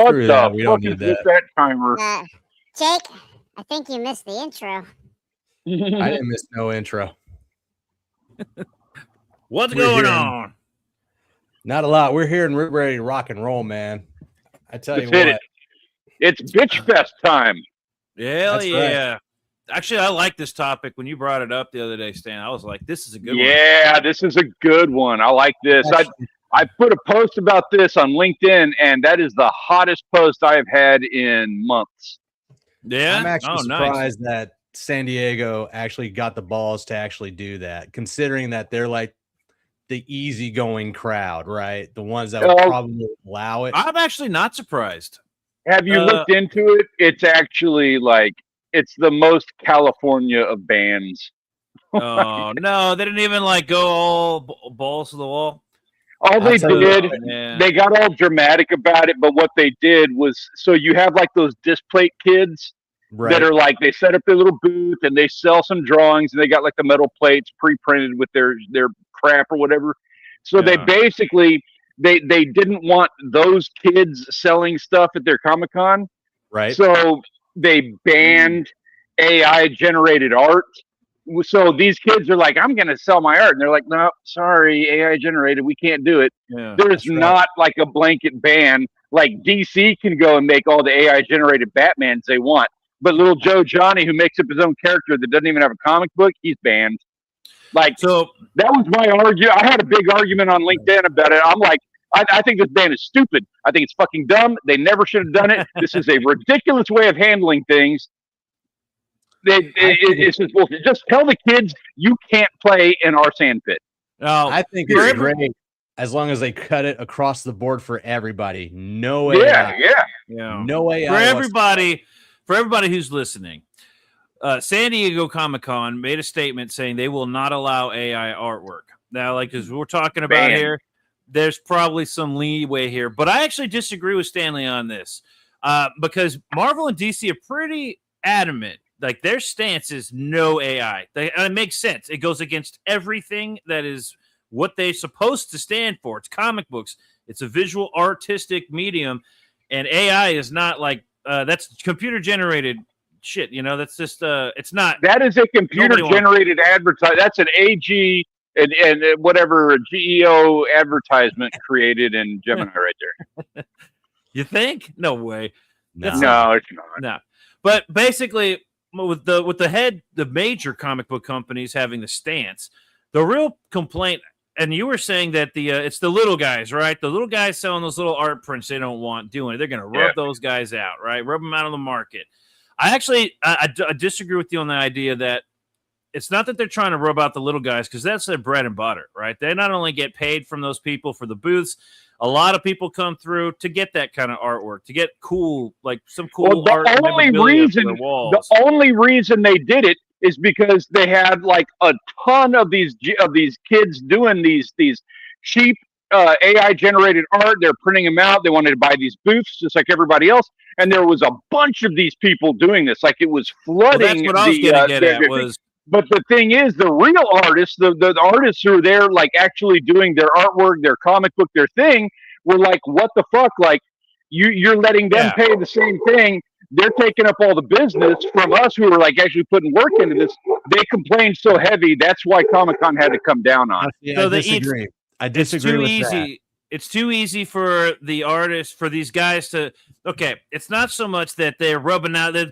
Screw that. We don't need that timer. Jake, I think you missed the intro. I didn't miss no intro. What's going on? Not a lot. We're here and we're ready to rock and roll, man. I tell you what. It's Bitch Fest time. Hell yeah. Right. Actually, I like this topic. When you brought it up the other day, Stan, I was like, this is a good one. Yeah, this is a good one. I like this. I put a post about this on LinkedIn, and that is the hottest post I have had in months. Yeah? I'm actually surprised that San Diego actually got the balls to actually do that, considering that they're like the easygoing crowd, right? The ones that would probably allow it. I'm actually not surprised. Have you looked into it? It's actually like, it's the most California of bands. Oh, no, they didn't even like go all balls to the wall. All they did, they got all dramatic about it, but what they did was, so you have like those displate kids that are like, they set up their little booth and they sell some drawings and they got like the metal plates pre-printed with their crap or whatever. So they basically, they didn't want those kids selling stuff at their Comic-Con. Right. So they banned AI generated art. So these kids are like, I'm going to sell my art. And they're like, no, sorry, AI generated. We can't do it. Yeah, there's not like a blanket ban. Like DC can go and make all the AI generated Batmans they want. But little Joe Johnny, who makes up his own character that doesn't even have a comic book, he's banned. Like, so that was my argument. I had a big argument on LinkedIn about it. I'm like, I think this ban is stupid. I think it's fucking dumb. They never should have done it. This is a ridiculous way of handling things. It's just bullshit. Just tell the kids you can't play in our sand pit. Oh, I think it's great as long as they cut it across the board for everybody. No AI. Yeah. No AI. For everybody who's listening, San Diego Comic-Con made a statement saying they will not allow AI artwork. Now, like as we're talking about here, there's probably some leeway here, but I actually disagree with Stanley on this because Marvel and DC are pretty adamant. Like their stance is no AI. And it makes sense. It goes against everything that is what they're supposed to stand for. It's comic books. It's a visual artistic medium. And AI is not like, that's computer generated shit. You know, that's just, it's not. That is a computer generated advertisement. That's an AG and whatever GEO advertisement created in Gemini right there. You think? No way. No, it's not. No. But basically, with the major comic book companies having the stance, the real complaint, and you were saying that it's the little guys, right? The little guys selling those little art prints they don't want doing it. They're going to rub those guys out, right? Rub them out of the market. I actually I disagree with you on the idea that it's not that they're trying to rub out the little guys because that's their bread and butter, right? They not only get paid from those people for the booths. A lot of people come through to get that kind of artwork, to get cool, like some cool art. The only reason they did it is because they had like a ton of these kids doing these cheap AI generated art. They're printing them out. They wanted to buy these booths just like everybody else, and there was a bunch of these people doing this. Like it was flooding. Well, that's what I was going to get at was. But the thing is, the real artists, the artists who are there, like actually doing their artwork, their comic book, their thing, were like, "What the fuck? Like, you're letting them pay the same thing. They're taking up all the business from us who are like actually putting work into this." They complained so heavy. That's why Comic-Con had to come down on it. Yeah, I disagree. I disagree with that. It's too easy for the artists, for these guys to. Okay, it's not so much that they're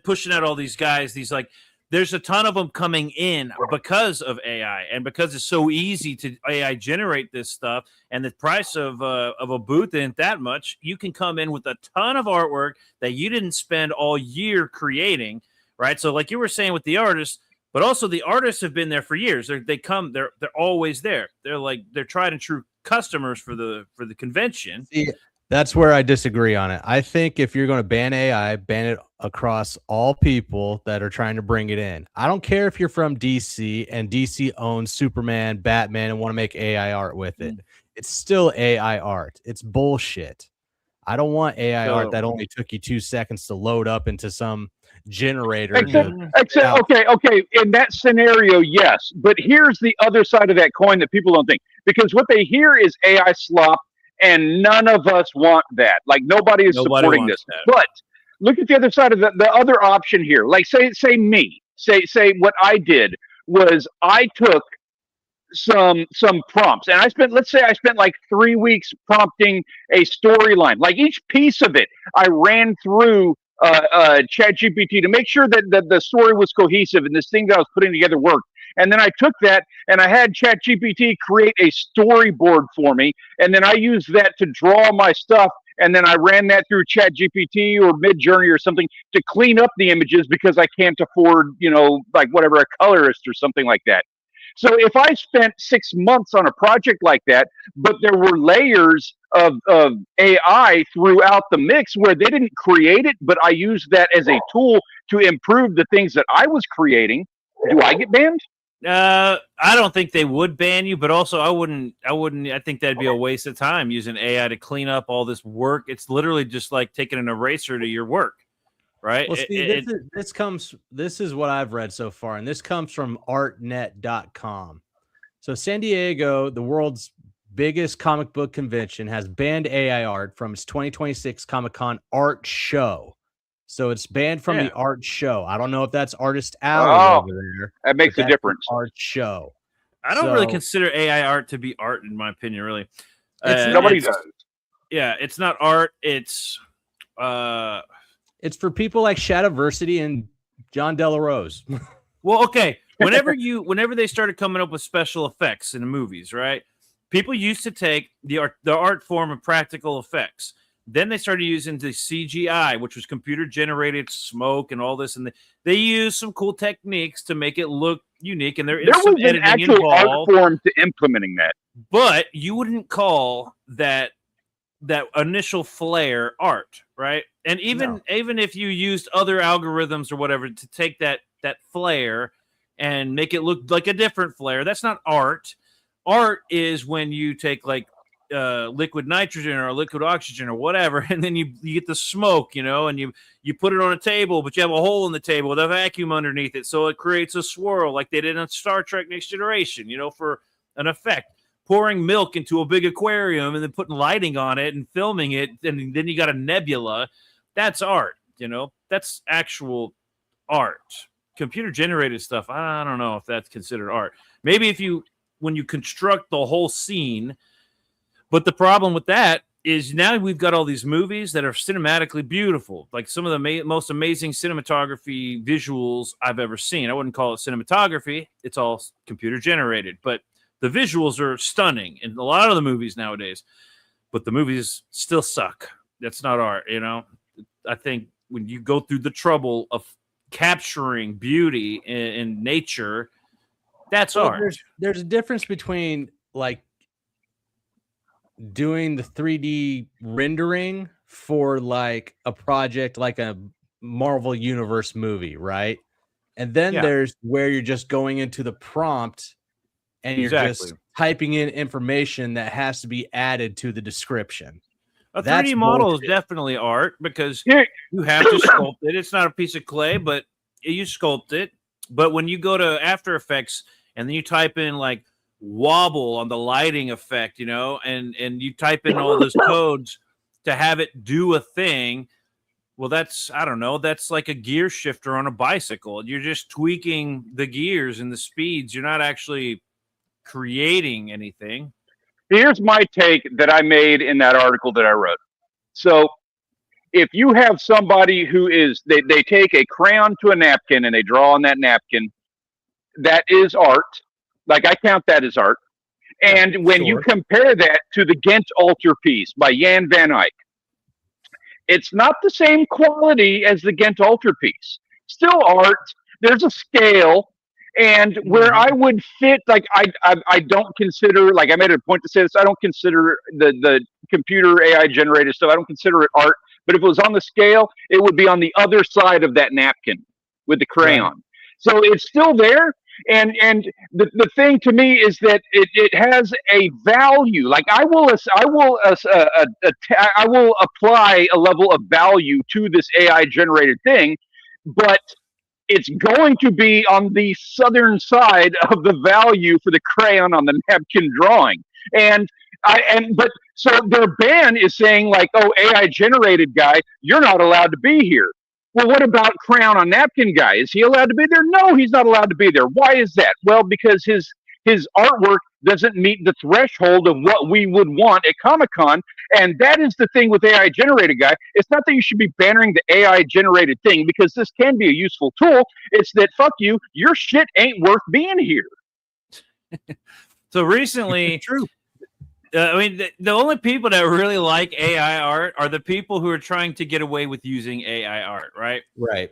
pushing out all these guys. These like. There's a ton of them coming in because of AI and because it's so easy to AI generate this stuff and the price of a booth isn't that much. You can come in with a ton of artwork that you didn't spend all year creating, right? So like you were saying with the artists, but also the artists have been there for years. They're always there. They're tried and true customers for the convention. See, that's where I disagree on it. I think if you're going to ban AI, ban it across all people that are trying to bring it in. I don't care if you're from DC and DC owns Superman, Batman, and want to make AI art with it. It's still AI art. It's bullshit. I don't want AI art that only took you 2 seconds to load up into some generator. Except okay. In that scenario, yes. But here's the other side of that coin that people don't think. Because what they hear is AI slop, And none of us want that. Like nobody is supporting this. That. But look at the other side of the other option here. Like say what I did was I took some prompts, and I spent like 3 weeks prompting a storyline. Like each piece of it, I ran through ChatGPT to make sure that the story was cohesive and this thing that I was putting together worked. And then I took that and I had ChatGPT create a storyboard for me, and then I used that to draw my stuff. And then I ran that through ChatGPT or Midjourney or something to clean up the images because I can't afford, like whatever, a colorist or something like that. So if I spent 6 months on a project like that, but there were layers of AI throughout the mix where they didn't create it, but I used that as a tool to improve the things that I was creating, do I get banned? I don't think they would ban you, but also I wouldn't. I think that'd be a waste of time using AI to clean up all this work. It's literally just like taking an eraser to your work, right? Well, see, this is what I've read so far, and this comes from artnet.com. So San Diego, the world's biggest comic book convention, has banned AI art from its 2026 Comic-Con art show. So it's banned from the art show. I don't know if that's Artist Alley over there. That makes a difference. Art show. I don't really consider AI art to be art, in my opinion. Really, nobody does. Yeah, it's not art. It's for people like Shadowversity and John Delarose. Well, okay. Whenever they started coming up with special effects in the movies, right? People used to take the art form of practical effects. Then they started using the CGI, which was computer-generated smoke and all this, and they used some cool techniques to make it look unique. And there was some editing actual involved. Art form to implementing that, but you wouldn't call that initial flare art, right? And even if you used other algorithms or whatever to take that flare and make it look like a different flare, that's not art. Art is when you take like liquid nitrogen or liquid oxygen or whatever, and then you get the smoke, and you put it on a table, but you have a hole in the table with a vacuum underneath it, so it creates a swirl like they did on Star Trek Next Generation, for an effect. Pouring milk into a big aquarium and then putting lighting on it and filming it, and then you got a nebula. That's art, that's actual art. Computer generated stuff, I don't know if that's considered art. Maybe when you construct the whole scene. But the problem with that is now we've got all these movies that are cinematically beautiful, like some of the most amazing cinematography visuals I've ever seen. I wouldn't call it cinematography. It's all computer generated, but the visuals are stunning in a lot of the movies nowadays, but the movies still suck. That's not art, I think when you go through the trouble of capturing beauty in nature, that's art. There's a difference between like doing the 3D rendering for like a project like a Marvel Universe movie, right? And then there's where you're just going into the prompt and you're just typing in information that has to be added to the description. A 3D model is definitely art because you have to sculpt it. It's not a piece of clay, but you sculpt it. But when you go to After Effects and then you type in like wobble on the lighting effect, and you type in all those codes to have it do a thing, well, that's like a gear shifter on a bicycle. You're just tweaking the gears and the speeds. You're not actually creating anything. Here's my take that I made in that article that I wrote. So if you have somebody who is they take a crayon to a napkin and they draw on that napkin, that is art. Like, I count that as art. And when you compare that to the Ghent altarpiece by Jan van Eyck, it's not the same quality as the Ghent altarpiece. Still art. There's a scale. And where I would fit, like, I don't consider, like, I made a point to say this, I don't consider the computer AI generated stuff, I don't consider it art. But if it was on the scale, it would be on the other side of that napkin with the crayon. Right. So it's still there. And the thing to me is that it has a value. Like I will apply a level of value to this AI generated thing, but it's going to be on the southern side of the value for the crayon on the napkin drawing. And But so their ban is saying like, oh, AI generated guy, you're not allowed to be here. Well, what about Crown on Napkin guy? Is he allowed to be there? No, he's not allowed to be there. Why is that? Well, because his artwork doesn't meet the threshold of what we would want at Comic-Con. And that is the thing with AI generated guy. It's not that you should be bannering the AI generated thing, because this can be a useful tool. It's that, fuck you, your shit ain't worth being here. So recently, True. I mean, the only people that really like AI art are the people who are trying to get away with using AI art, right? Right.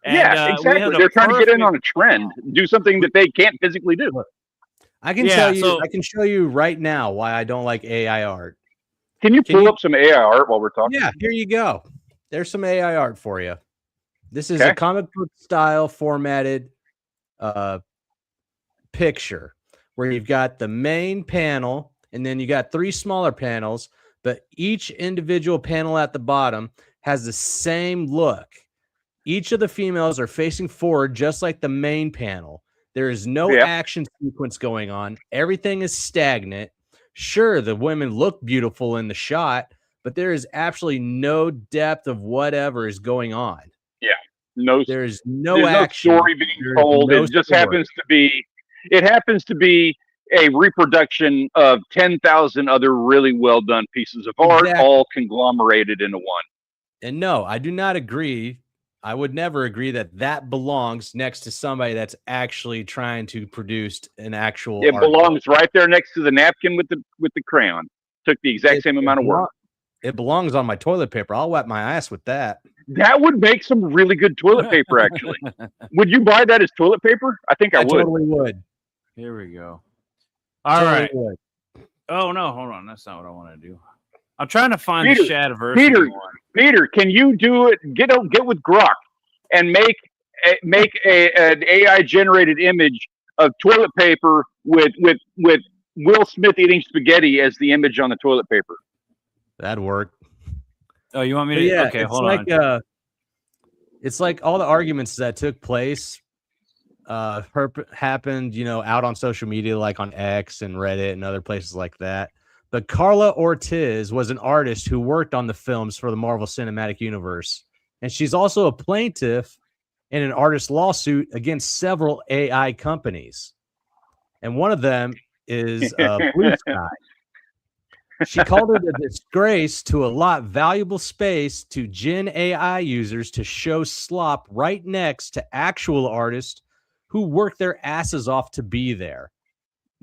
And, yeah, exactly. They're trying to get in on a trend, do something that they can't physically do. I can tell you, I can show you right now why I don't like AI art. Can you pull up some AI art while we're talking? Yeah, here you go. There's some AI art for you. This is a comic book style formatted picture where you've got the main panel and then you got 3 smaller panels, but each individual panel at the bottom has the same look. Each of the females are facing forward just like the main panel. There is no action sequence going on. Everything is stagnant. Sure, the women look beautiful in the shot, but there is absolutely no depth of whatever is going on. Yeah, there's no action. No story being told. It just happens to be. It happens to be a reproduction of 10,000 other really well done pieces of art, all conglomerated into one. And no, I do not agree. I would never agree that belongs next to somebody that's actually trying to produce an actual. It belongs right there next to the napkin with the crayon. Took the exact same amount of work. It belongs on my toilet paper. I'll wipe my ass with that. That would make some really good toilet paper, actually. Would you buy that as toilet paper? I think I would. Totally would. Here we go. All right. Oh no, hold on. That's not what I want to do. I'm trying to find the Shadiversity one. Peter, can you do it? Get with Grok and make an AI generated image of toilet paper with Will Smith eating spaghetti as the image on the toilet paper. That'd work. Oh, you want me to? Yeah, okay, hold on. It's like all the arguments that took place happened, out on social media, like on X and Reddit and other places like that. But Carla Ortiz was an artist who worked on the films for the Marvel Cinematic Universe. And she's also a plaintiff in an artist lawsuit against several AI companies. And one of them is Blue Sky. She called it a disgrace to allot valuable space to Gen AI users to show slop right next to actual artists who work their asses off to be there.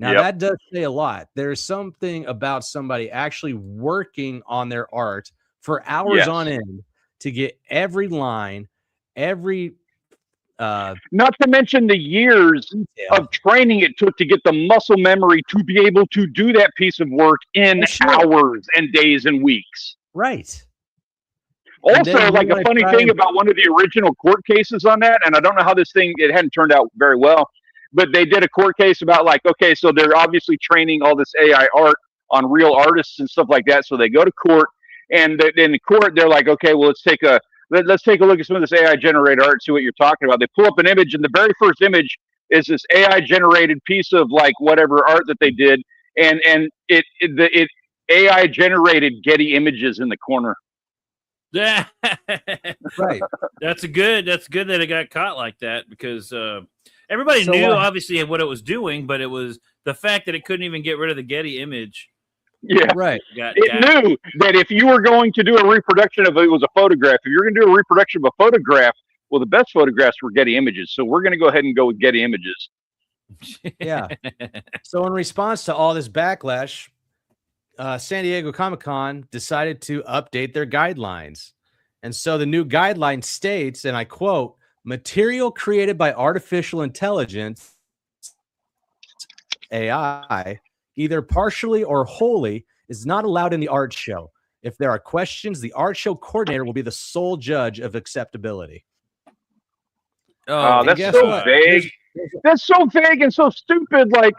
Now, that does say a lot. There's something about somebody actually working on their art for hours on end to get every line, every... not to mention the years of training it took to get the muscle memory to be able to do that piece of work in hours and days and weeks. Right. Also, like a funny thing about one of the original court cases on that, and I don't know how it hadn't turned out very well, but they did a court case about like, okay, so they're obviously training all this AI art on real artists and stuff like that. So they go to court, and in the court, they're like, okay, well, let's take a look at some of this AI generated art and see what you're talking about. They pull up an image, and the very first image is this AI generated piece of like whatever art that they did, and it AI generated Getty Images in the corner. Yeah, right. That's good that it got caught like that, because everybody knew obviously what it was doing, but it was the fact that it couldn't even get rid of the Getty image. Yeah, right. It knew that if you were going to do a reproduction of it was a photograph, if you're going to do a reproduction of a photograph, well, the best photographs were Getty Images. So we're going to go ahead and go with Getty Images. Yeah. So in response to all this backlash, San Diego Comic-Con decided to update their guidelines. And so the new guideline states, and I quote, material created by artificial intelligence, AI, either partially or wholly, is not allowed in the art show. If there are questions, the art show coordinator will be the sole judge of acceptability. Oh, that's so vague. That's so vague and so stupid. Like,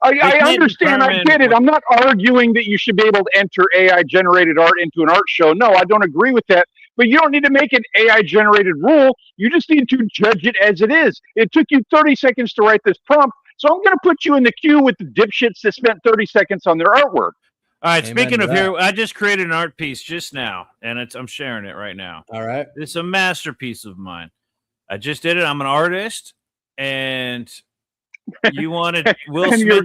I understand. I get it. I'm not arguing that you should be able to enter AI generated art into an art show. No, I don't agree with that. But you don't need to make an AI generated rule. You just need to judge it as it is. It took you 30 seconds to write this prompt. So I'm going to put you in the queue with the dipshits that spent 30 seconds on their artwork. All right. Amen Speaking to of that. here, I just created an art piece just now, and I'm sharing it right now. All right. It's a masterpiece of mine. I just did it. I'm an artist, and you wanted Will And Smith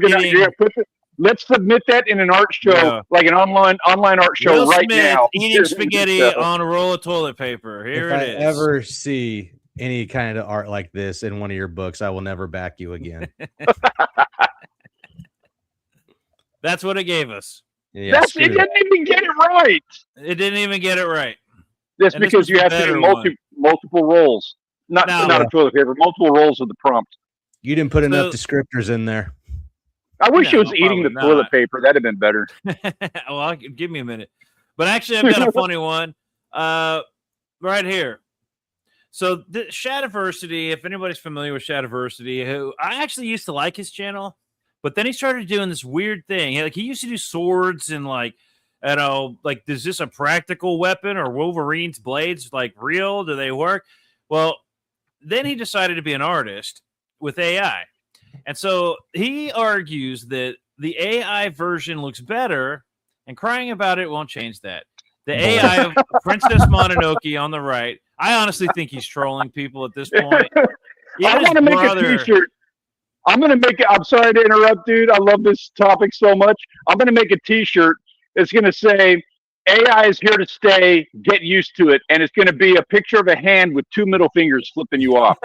let's submit that in an art show, Yeah. like an online art show Will right Smith now. eating spaghetti on a roll of toilet paper. Here If it I is. ever see any kind of art like this in one of your books, I will never back you again. That's what it gave us. Yeah, It didn't even get it right. It didn't even get it right. That's And this because was you the have to better do one. multiple rolls. Not No. a toilet paper, multiple rolls of the prompt. You didn't put enough descriptors in there. I wish it was eating the probably toilet not. paper. That'd have been better. Well, give me a minute. But actually, I've got a funny one right here. So the Shadiversity, if anybody's familiar with Shadiversity, who I actually used to like his channel, but then he started doing this weird thing. Like he used to do swords and like, you know, like, is this a practical weapon or Wolverine's blades like real? Do they work? Well, then he decided to be an artist with AI. And so he argues that the AI version looks better, and crying about it won't change that. The AI of Princess Mononoke on the right, I honestly think he's trolling people at this point. I want to make a t-shirt. I'm sorry to interrupt, dude. I love this topic so much. I'm going to make a t-shirt that's going to say, AI is here to stay, get used to it. And it's going to be a picture of a hand with two middle fingers flipping you off.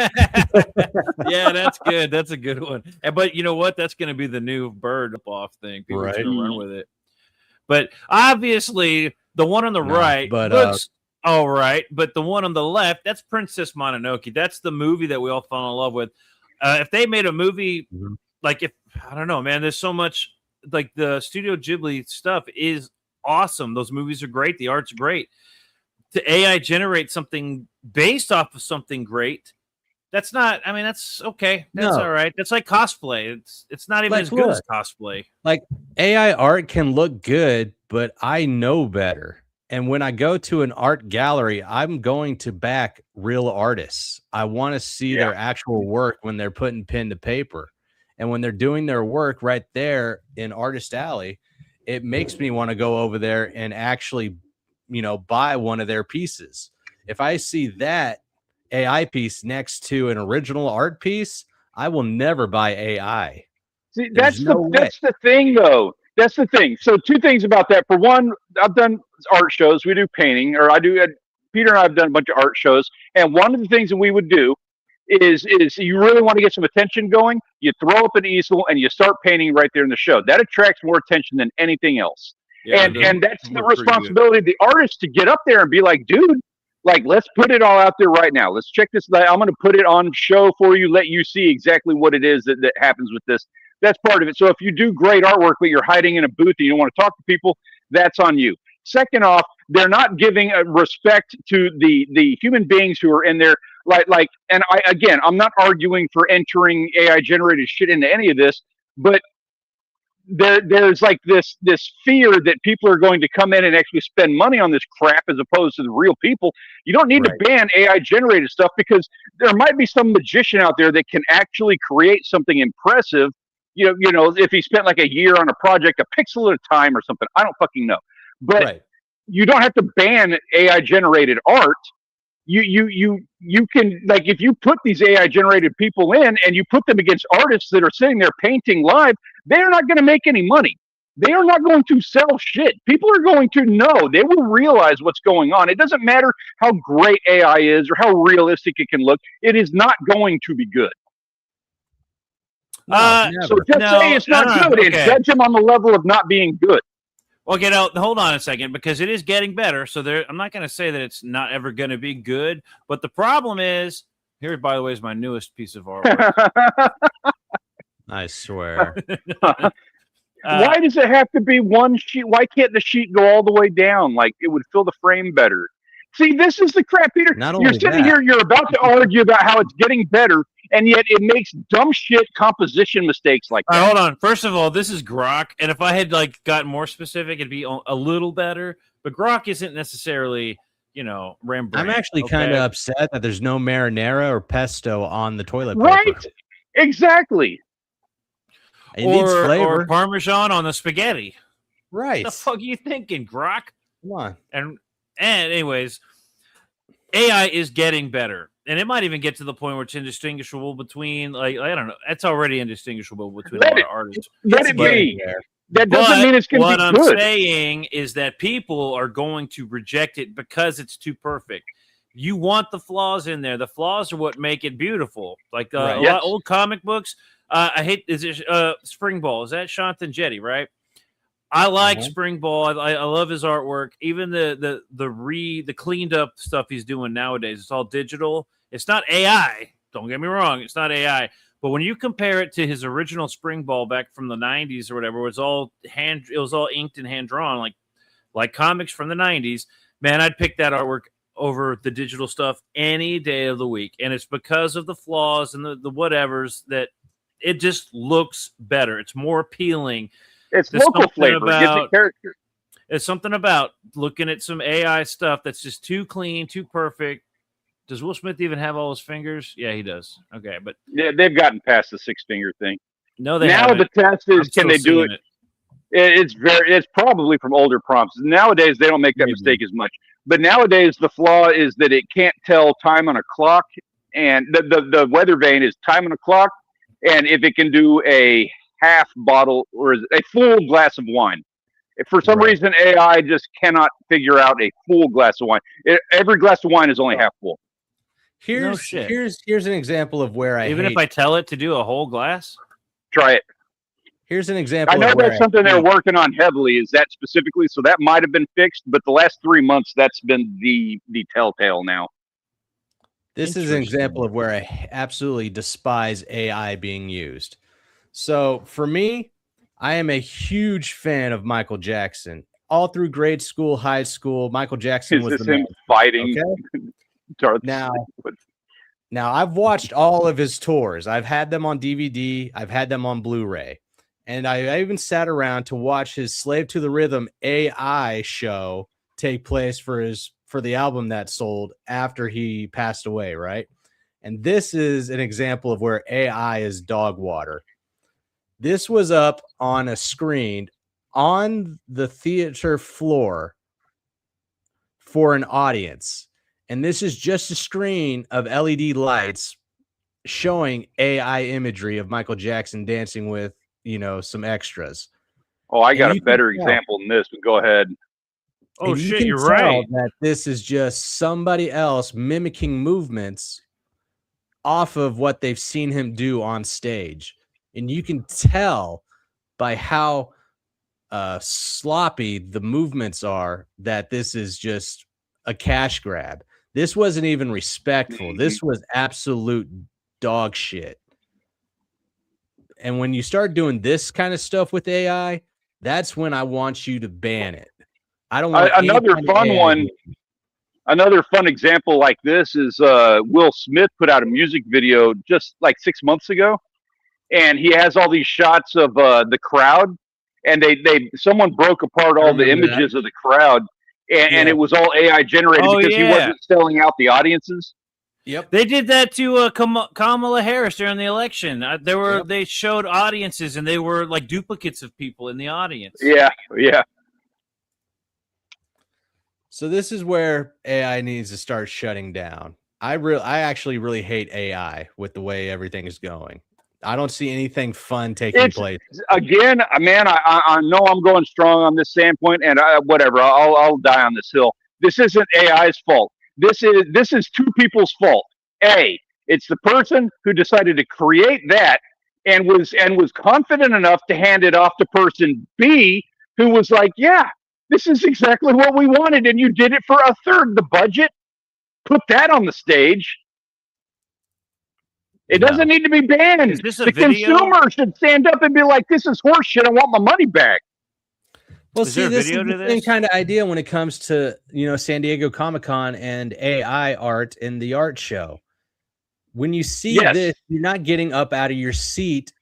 Yeah, that's good. That's a good one. But you know what? That's going to be the new bird off thing. People are going to run with it. But obviously, the one on the right looks all right. But the one on the left, that's Princess Mononoke. That's the movie that we all fell in love with. If they made a movie, like I don't know, man, there's so much, like the Studio Ghibli stuff is awesome. Those movies are great. The art's great. To AI generate something based off of something great, that's not, I mean, that's okay. That's all right. That's like cosplay. It's not even like, as good as cosplay. Like AI art can look good, but I know better. And when I go to an art gallery, I'm going to back real artists. I want to see their actual work when they're putting pen to paper. And when they're doing their work right there in Artist Alley, it makes me want to go over there and actually, you know, buy one of their pieces. If I see that AI piece next to an original art piece, I will never buy AI. See, that's the thing, though. That's the thing. So two things about that. For one, I've done art shows. We do painting, or Peter and I have done a bunch of art shows. And one of the things that we would do is you really want to get some attention going, you throw up an easel and you start painting right there in the show. That attracts more attention than anything else. Yeah, and that's the responsibility of the artist to get up there and be like, dude, like, let's put it all out there right now. Let's check this. I'm going to put it on show for you, let you see exactly what it is that happens with this. That's part of it. So if you do great artwork, but you're hiding in a booth and you don't want to talk to people, that's on you. Second off, they're not giving respect to the human beings who are in there. And I'm not arguing for entering AI generated shit into any of this, but there's like this fear that people are going to come in and actually spend money on this crap as opposed to the real people. You don't need to ban AI generated stuff, because there might be some magician out there that can actually create something impressive. You know, if he spent like a year on a project, a pixel at a time or something, I don't fucking know. But you don't have to ban AI generated art. You can, like, if you put these AI generated people in and you put them against artists that are sitting there painting live, they're not going to make any money. They are not going to sell shit. People are going to know. They will realize what's going on. It doesn't matter how great AI is or how realistic it can look. It is not going to be good. So just say it's not good and judge them on the level of not being good. Well, hold on a second, because it is getting better. So I'm not going to say that it's not ever going to be good. But the problem is, here, by the way, is my newest piece of artwork. I swear. Why does it have to be one sheet? Why can't the sheet go all the way down? Like, it would fill the frame better. See, this is the crap, Peter. You're sitting here, you're about to argue about how it's getting better, and yet it makes dumb shit composition mistakes like that. Hold on. First of all, this is Grok, and if I had gotten more specific, it'd be a little better. But Grok isn't necessarily, Rembrandt. I'm actually kind of upset that there's no marinara or pesto on the toilet paper. Right? Exactly. It needs flavor. Or Parmesan on the spaghetti. Right. What the fuck are you thinking, Grok? Come on. And anyways, AI is getting better. And it might even get to the point where it's indistinguishable between, like, I don't know. It's already indistinguishable between a lot of artists. Let it be. That doesn't mean it's going to be good. What I'm saying is that people are going to reject it because it's too perfect. You want the flaws in there. The flaws are what make it beautiful. Like a lot of old comic books. I hate, is it Spring Ball? Is that Shantan Jetty, right? I like Spring Ball. I love his artwork. Even the cleaned up stuff he's doing nowadays. It's all digital. It's not AI. Don't get me wrong. It's not AI. But when you compare it to his original Spring Ball back from the 90s or whatever, it was all inked and hand drawn, like comics from the 90s. Man, I'd pick that artwork over the digital stuff any day of the week. And it's because of the flaws and the whatevers that it just looks better. It's more appealing. It's local flavor. It gives it character. It's something about looking at some AI stuff that's just too clean, too perfect. Does Will Smith even have all his fingers? Yeah, he does. Okay, but yeah, they've gotten past the 6-finger thing. No, they now haven't. The test is, can they do it? It's probably from older prompts. Nowadays, they don't make that mistake as much. But nowadays, the flaw is that it can't tell time on a clock, and the weather vane is time on a clock, and if it can do a half bottle or a full glass of wine. If for some reason AI just cannot figure out a full glass of wine. Every glass of wine is only half full. Here's an example of where if I tell it to do a whole glass, try it. Here's an example. I know that's something they're working on heavily. Is that specifically? So that might have been fixed, but the last 3 months, that's been the telltale now. This is an example of where I absolutely despise AI being used. So for me, I am a huge fan of Michael Jackson. All through grade school, high school, Michael Jackson was the man. Fighting. Okay? Now I've watched all of his tours. I've had them on DVD. I've had them on Blu-ray. And I even sat around to watch his Slave to the Rhythm AI show take place for the album that sold after he passed away, right? And this is an example of where AI is dog water. This was up on a screen on the theater floor for an audience. And this is just a screen of LED lights showing AI imagery of Michael Jackson dancing with, some extras. Oh, I got a better example than this, but go ahead. Oh, shit, you're right. That this is just somebody else mimicking movements off of what they've seen him do on stage. And you can tell by how sloppy the movements are that this is just a cash grab. This wasn't even respectful. This was absolute dog shit. And when you start doing this kind of stuff with AI, that's when I want you to ban it. I don't want another fun one. Another fun example like this is Will Smith put out a music video just like 6 months ago, and he has all these shots of the crowd, and someone broke apart all the images of the crowd, and it was all AI generated because he wasn't selling out the audiences. Yep, they did that to Kamala Harris during the election. They showed audiences, and they were like duplicates of people in the audience. Yeah. So this is where AI needs to start shutting down. I actually really hate AI with the way everything is going. I don't see anything fun taking place. Again, man, I know I'm going strong on this standpoint, and whatever, I'll die on this hill. This isn't AI's fault. This is two people's fault. A, it's the person who decided to create that and was confident enough to hand it off to person B, who was like, yeah, this is exactly what we wanted, and you did it for a third the budget. Put that on the stage. It doesn't need to be banned. The consumer should stand up and be like, this is horse shit. I want my money back. Well, see, this is the same kind of idea when it comes to, San Diego Comic-Con and AI art in the art show. When you see this, you're not getting up out of your seat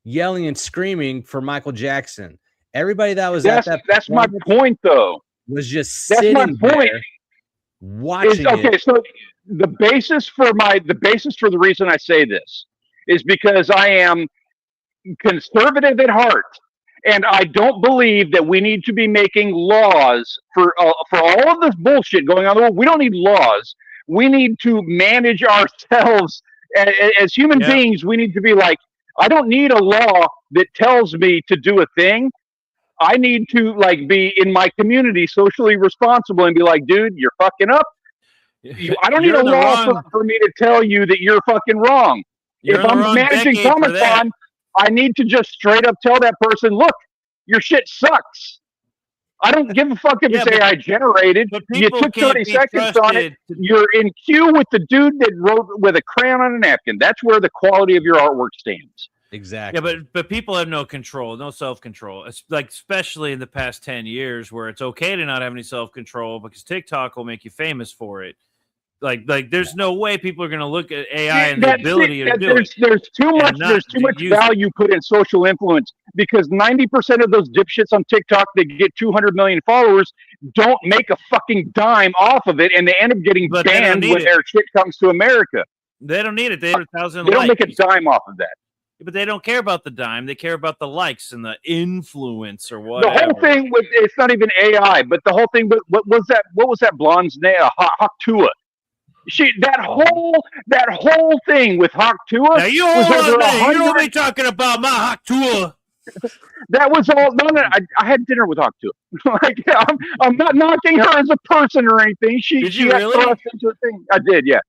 yelling and screaming for Michael Jackson. Everybody that was at that that's my point, though. Was just sitting there watching it. So the basis for the reason I say this is because I am conservative at heart. And I don't believe that we need to be making laws for all of this bullshit going on in the world. We don't need laws. We need to manage ourselves as human beings. We need to be like, I don't need a law that tells me to do a thing. I need to like be in my community socially responsible and be like, dude, you're fucking up. I don't need a law for me to tell you that you're fucking wrong. If I'm managing Comic-Con, I need to just straight up tell that person, look, your shit sucks. I don't give a fuck if it's AI generated. You took 30 seconds on it. You're in queue with the dude that wrote with a crayon on a napkin. That's where the quality of your artwork stands. Exactly. Yeah, but people have no control, no self-control. It's like, especially in the past 10 years where it's okay to not have any self-control because TikTok will make you famous for it. Like there's no way people are going to look at AI and the ability to do it. There's too much value put in social influence because 90% of those dipshits on TikTok that get 200 million followers don't make a fucking dime off of it, and they end up getting banned when their shit comes to America. They don't need it. They have 1,000 likes. They don't make a dime off of that. But they don't care about the dime. They care about the likes and the influence or whatever. The whole thing with it's not even AI, but the whole thing. But what was that blonde's name? Haktua. That whole thing with Haktua. Now you don't be talking about my Haktua. That was all. No, I had dinner with Haktua. Like I'm not knocking her as a person or anything. She got thrust into a thing. I did, yeah.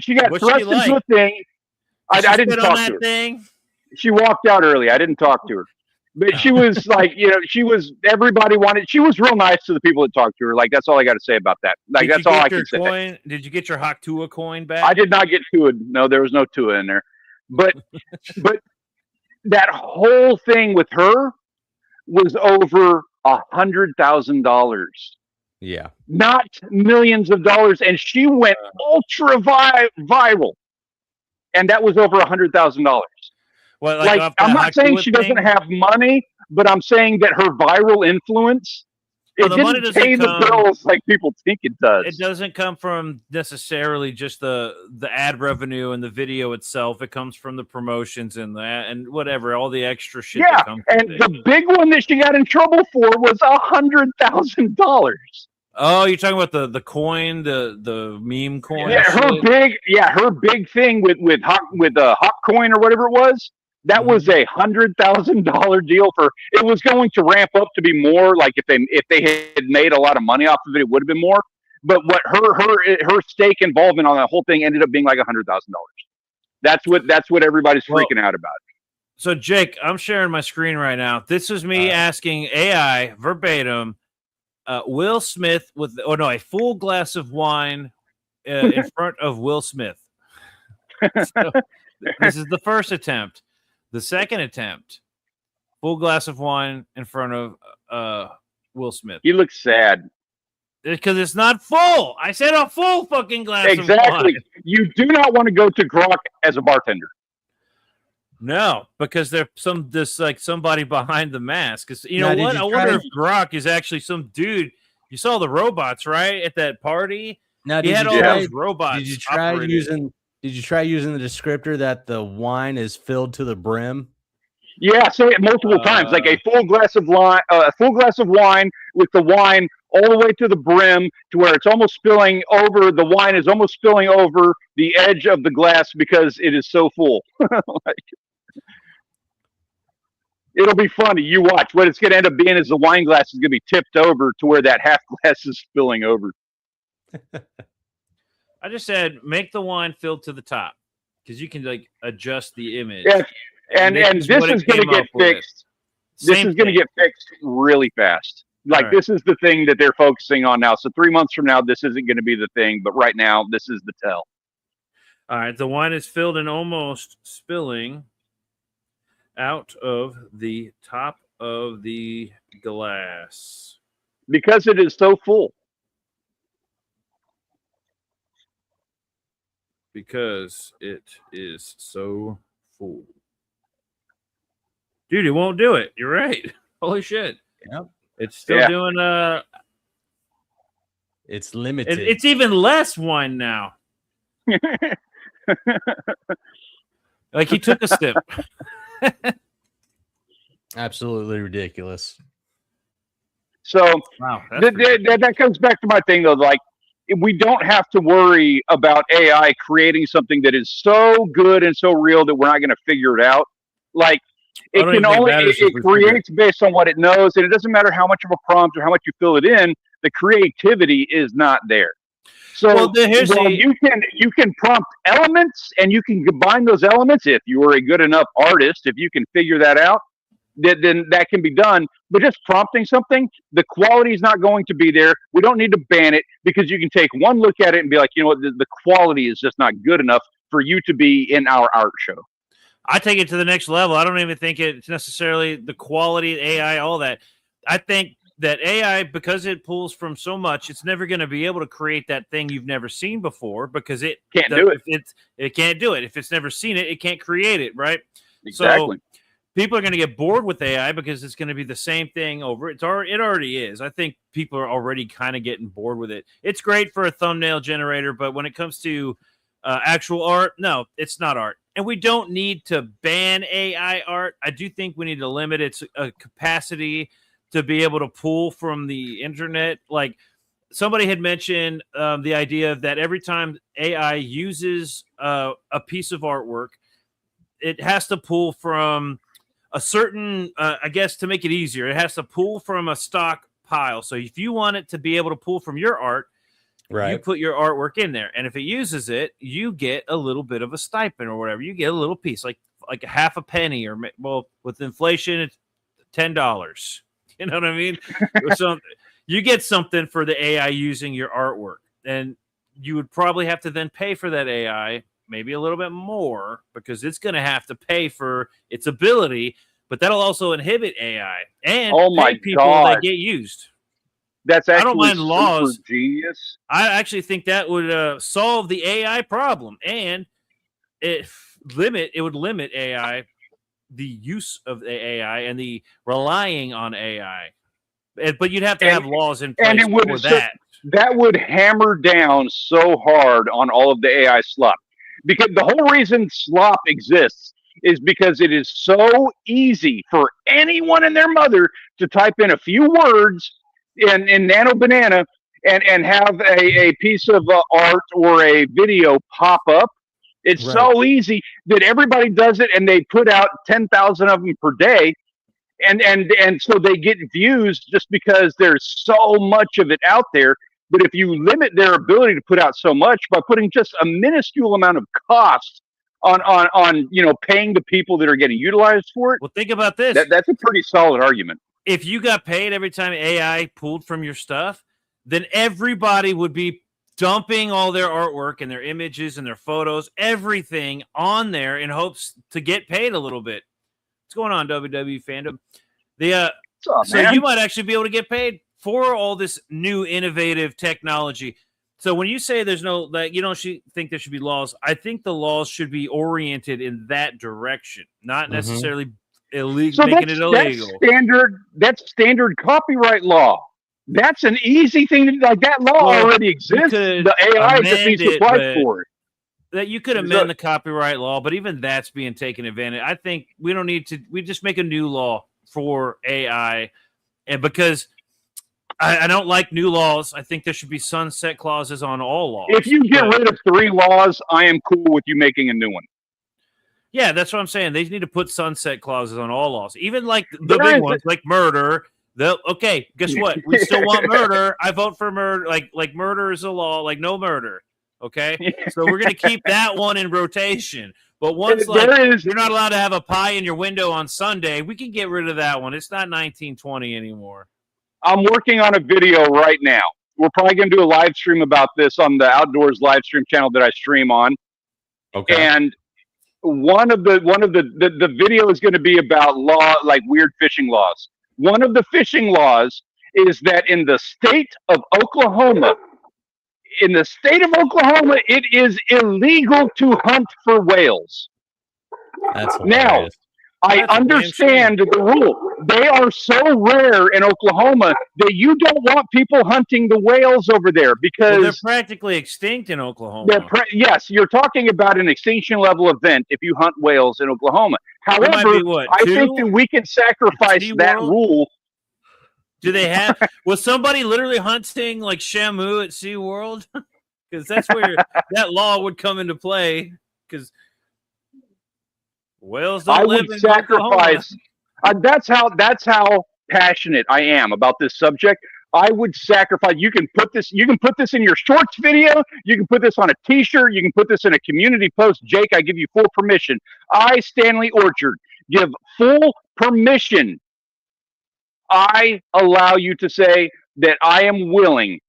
She got thrust into a thing. I didn't talk to her. Thing? She walked out early. I didn't talk to her. But she was like, everybody wanted, she was real nice to the people that talked to her. Like, that's all I got to say about that. Like, that's all I can say. Did you get your Haktua coin back? I did not get Tua. No, there was no Tua in there. But that whole thing with her was over $100,000. Yeah. Not millions of dollars. And she went ultra viral. And that was over $100,000. Well, like I'm not saying she doesn't have money, but I'm saying that her viral influence, it didn't pay the bills like people think it does. It doesn't come from necessarily just the ad revenue and the video itself. It comes from the promotions and whatever, all the extra shit. Yeah, that comes and the big one that she got in trouble for was $100,000. Oh, you're talking about the coin, the meme coin. Yeah, her big thing with Hot Coin or whatever it was. That was a $100,000 deal for. It was going to ramp up to be more. Like if they had made a lot of money off of it, it would have been more. But what her stake involvement on that whole thing ended up being like $100,000. That's what everybody's freaking out about. So Jake, I'm sharing my screen right now. This is me asking AI verbatim. Will Smith a full glass of wine in front of Will Smith. So, this is the first attempt. The second attempt, full glass of wine in front of Will Smith. He looks sad. Because it's not full. I said a full fucking glass of wine. Exactly. You do not want to go to Grok as a bartender. No, because there's somebody behind the mask. You know what? I wonder if Grok is actually some dude. You saw the robots, right, at that party? Now, he had all those robots. Did you try using the descriptor that the wine is filled to the brim? Yeah, say it multiple times, like a full glass of wine with the wine all the way to the brim, to where it's almost spilling over. The wine is almost spilling over the edge of the glass because it is so full. It'll be funny. You watch. What it's going to end up being is the wine glass is going to be tipped over to where that half glass is spilling over. I just said make the wine filled to the top because you can adjust the image. Yeah, and this is going to get fixed. This is going to get fixed really fast. This is the thing that they're focusing on now. So 3 months from now, this isn't going to be the thing, but right now, this is the tell. All right, the wine is filled and almost spilling out of the top of the glass because it is so full. Because it is so full. Dude, it won't do it. You're right. Holy shit. Yep. It's still doing it's limited. It's even less wine now. Like he took a sip. Absolutely ridiculous. So Wow, that comes back to my thing, though. Like, we don't have to worry about AI creating something that is so good and so real that we're not going to figure it out. Like, it creates based on what it knows, and it doesn't matter how much of a prompt or how much you fill it in. The creativity is not there. So you can prompt elements, and you can combine those elements. If you are a good enough artist, if you can figure that out, then that can be done. But just prompting something, the quality is not going to be there. We don't need to ban it, because you can take one look at it and be like, you know what, the quality is just not good enough for you to be in our art show. I take it to the next level. I don't even think it's necessarily the quality, AI, all that. I think that AI, because it pulls from so much, it's never going to be able to create that thing you've never seen before, because it can't do it. It can't do it. If it's never seen it, it can't create it, right? Exactly. So people are going to get bored with AI because it's going to be the same thing over. It already is. I think people are already kind of getting bored with it. It's great for a thumbnail generator, but when it comes to actual art, no, it's not art. And we don't need to ban AI art. I do think we need to limit its capacity to be able to pull from the internet. Like somebody had mentioned the idea that every time AI uses a piece of artwork, it has to pull from a certain, I guess to make it easier, it has to pull from a stock pile. So if you want it to be able to pull from your art, you put your artwork in there. And if it uses it, you get a little bit of a stipend or whatever. You get a little piece, like a half a penny, or well, with inflation, it's $10. You know what I mean? So you get something for the AI using your artwork. And you would probably have to then pay for that AI maybe a little bit more, because it's going to have to pay for its ability, but that'll also inhibit AI and pay people that get used. That's actually, I don't mind laws. Genius. I actually think that would solve the AI problem, and it would limit AI, the use of the AI and the relying on AI. But you'd have to have laws in place for that. That would hammer down so hard on all of the AI slop. Because the whole reason SLOP exists is because it is so easy for anyone and their mother to type in a few words in Nano Banana and have a piece of art or a video pop up. It's so easy that everybody does it, and they put out 10,000 of them per day. And so they get views just because there's so much of it out there. But if you limit their ability to put out so much by putting just a minuscule amount of cost on paying the people that are getting utilized for it. Well, think about this. That's a pretty solid argument. If you got paid every time AI pulled from your stuff, then everybody would be dumping all their artwork and their images and their photos, everything on there in hopes to get paid a little bit. What's going on, WWE fandom? So you might actually be able to get paid for all this new innovative technology. So when you say there's no, like, you don't think there should be laws, I think the laws should be oriented in that direction, not necessarily illegal, making it illegal. That's standard copyright law. That's an easy thing. Like, that law already exists. The AI just needs to apply for it. That you could amend the copyright law, but even that's being taken advantage. I think we don't need to. We just make a new law for AI, and because I don't like new laws, I think there should be sunset clauses on all laws. If you get rid of 3 laws, I am cool with you making a new one. Yeah, that's what I'm saying. They need to put sunset clauses on all laws, even like the big ones, like murder. Okay, guess what? We still want murder. I vote for murder. Like murder is a law. Like no murder. Okay, so we're gonna keep that one in rotation. But once you're not allowed to have a pie in your window on Sunday, we can get rid of that one. It's not 1920 anymore. I'm working on a video right now. We're probably going to do a live stream about this on the Outdoors live stream channel that I stream on. Okay. And one of the video is going to be about like weird fishing laws. One of the fishing laws is that in the state of Oklahoma, it is illegal to hunt for whales. That's hilarious. Now, I understand the rule. They are so rare in Oklahoma that you don't want people hunting the whales over there because they're practically extinct in Oklahoma. Yes, you're talking about an extinction level event if you hunt whales in Oklahoma. However, I think that we can sacrifice that rule. Do they have? Was somebody literally hunting like Shamu at SeaWorld? Because that's where that law would come into play. Because whales don't live in sacrifice. That's how passionate I am about this subject. I would sacrifice. You can put this in your shorts video. You can put this on a T-shirt. You can put this in a community post. Jake, I give you full permission. I, Stanley Orchard, give full permission. I allow you to say that I am willing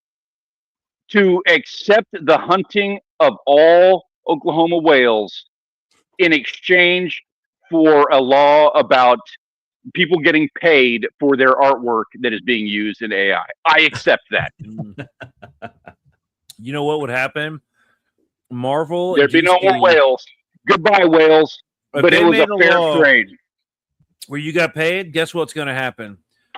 to accept the hunting of all Oklahoma whales in exchange for a law about people getting paid for their artwork that is being used in AI. I accept that. You know what would happen? Marvel. There'd be no more whales. Goodbye, whales. But it was a fair trade. Where you got paid, guess what's going to happen?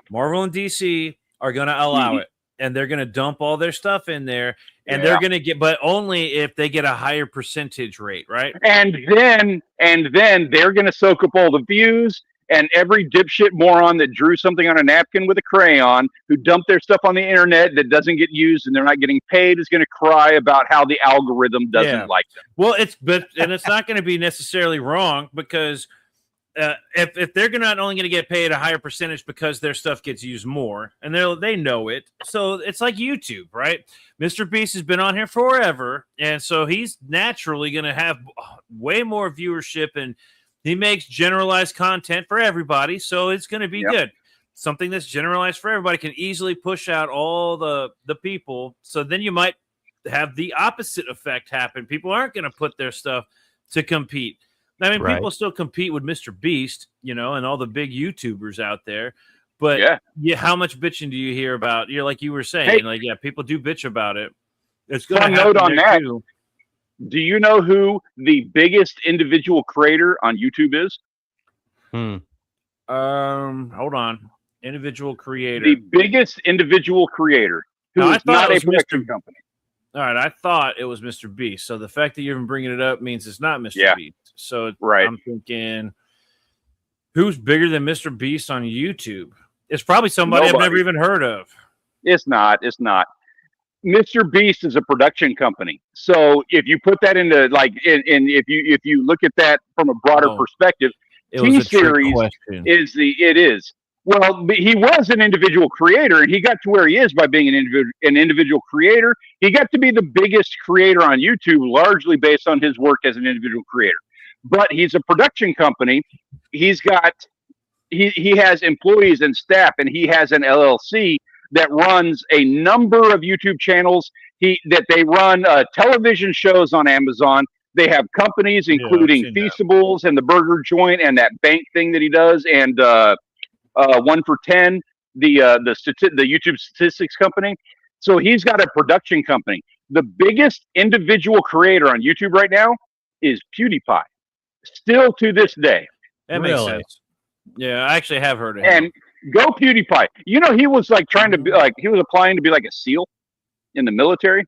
Marvel and DC are going to allow it, and they're going to dump all their stuff in there, and they're going to get, but only if they get a higher percentage rate, right? And then they're going to soak up all the views, and every dipshit moron that drew something on a napkin with a crayon, who dumped their stuff on the internet that doesn't get used and they're not getting paid, is going to cry about how the algorithm doesn't like them. Well, it's not going to be necessarily wrong because. If they're not only going to get paid a higher percentage because their stuff gets used more, and they know it, so it's like YouTube, right? Mr. Beast has been on here forever, and so he's naturally going to have way more viewership, and he makes generalized content for everybody, so it's going to be good. Something that's generalized for everybody can easily push out all the people, so then you might have the opposite effect happen. People aren't going to put their stuff to compete. I mean, people still compete with Mr. Beast, and all the big YouTubers out there. But how much bitching do you hear about? Like you were saying, people do bitch about it. It's going to note on that. Too. Do you know who the biggest individual creator on YouTube is? Hold on. Individual creator. The biggest individual creator who is not a production company. All right, I thought it was Mr. Beast. So the fact that you're even bringing it up means it's not Mr. Beast. So I'm thinking, who's bigger than Mr. Beast on YouTube? It's probably somebody I've never even heard of. It's not. Mr. Beast is a production company. So if you put that into if you look at that from a broader perspective, T-Series is. Well, he was an individual creator, and he got to where he is by being an individual creator. He got to be the biggest creator on YouTube, largely based on his work as an individual creator. But he's a production company. He has employees and staff, and he has an LLC that runs a number of YouTube channels. They run television shows on Amazon. They have companies, including Feastables and the Burger Joint and that bank thing that he does, and 1 for 10, the YouTube statistics company. So he's got a production company. The biggest individual creator on YouTube right now is PewDiePie, still to this day. That makes sense. Yeah, I actually have heard of him. And go PewDiePie. He was trying to be he was applying to be like a SEAL in the military.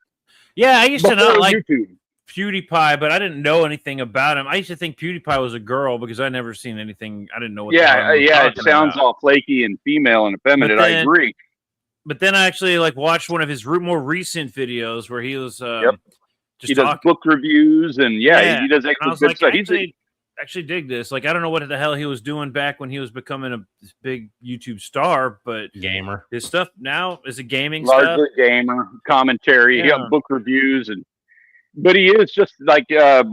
Yeah, I used to not like YouTube. PewDiePie, but I didn't know anything about him. I used to think PewDiePie was a girl because I never seen anything. I didn't know what. It sounds all flaky and female and effeminate. I agree. But then I actually watched one of his more recent videos where he was he does book reviews and he does extra good stuff. I actually dig this. I don't know what the hell he was doing back when he was becoming a big YouTube star, but gamer. His stuff now is a gaming largely stuff. Gamer commentary. He got book reviews but he is just by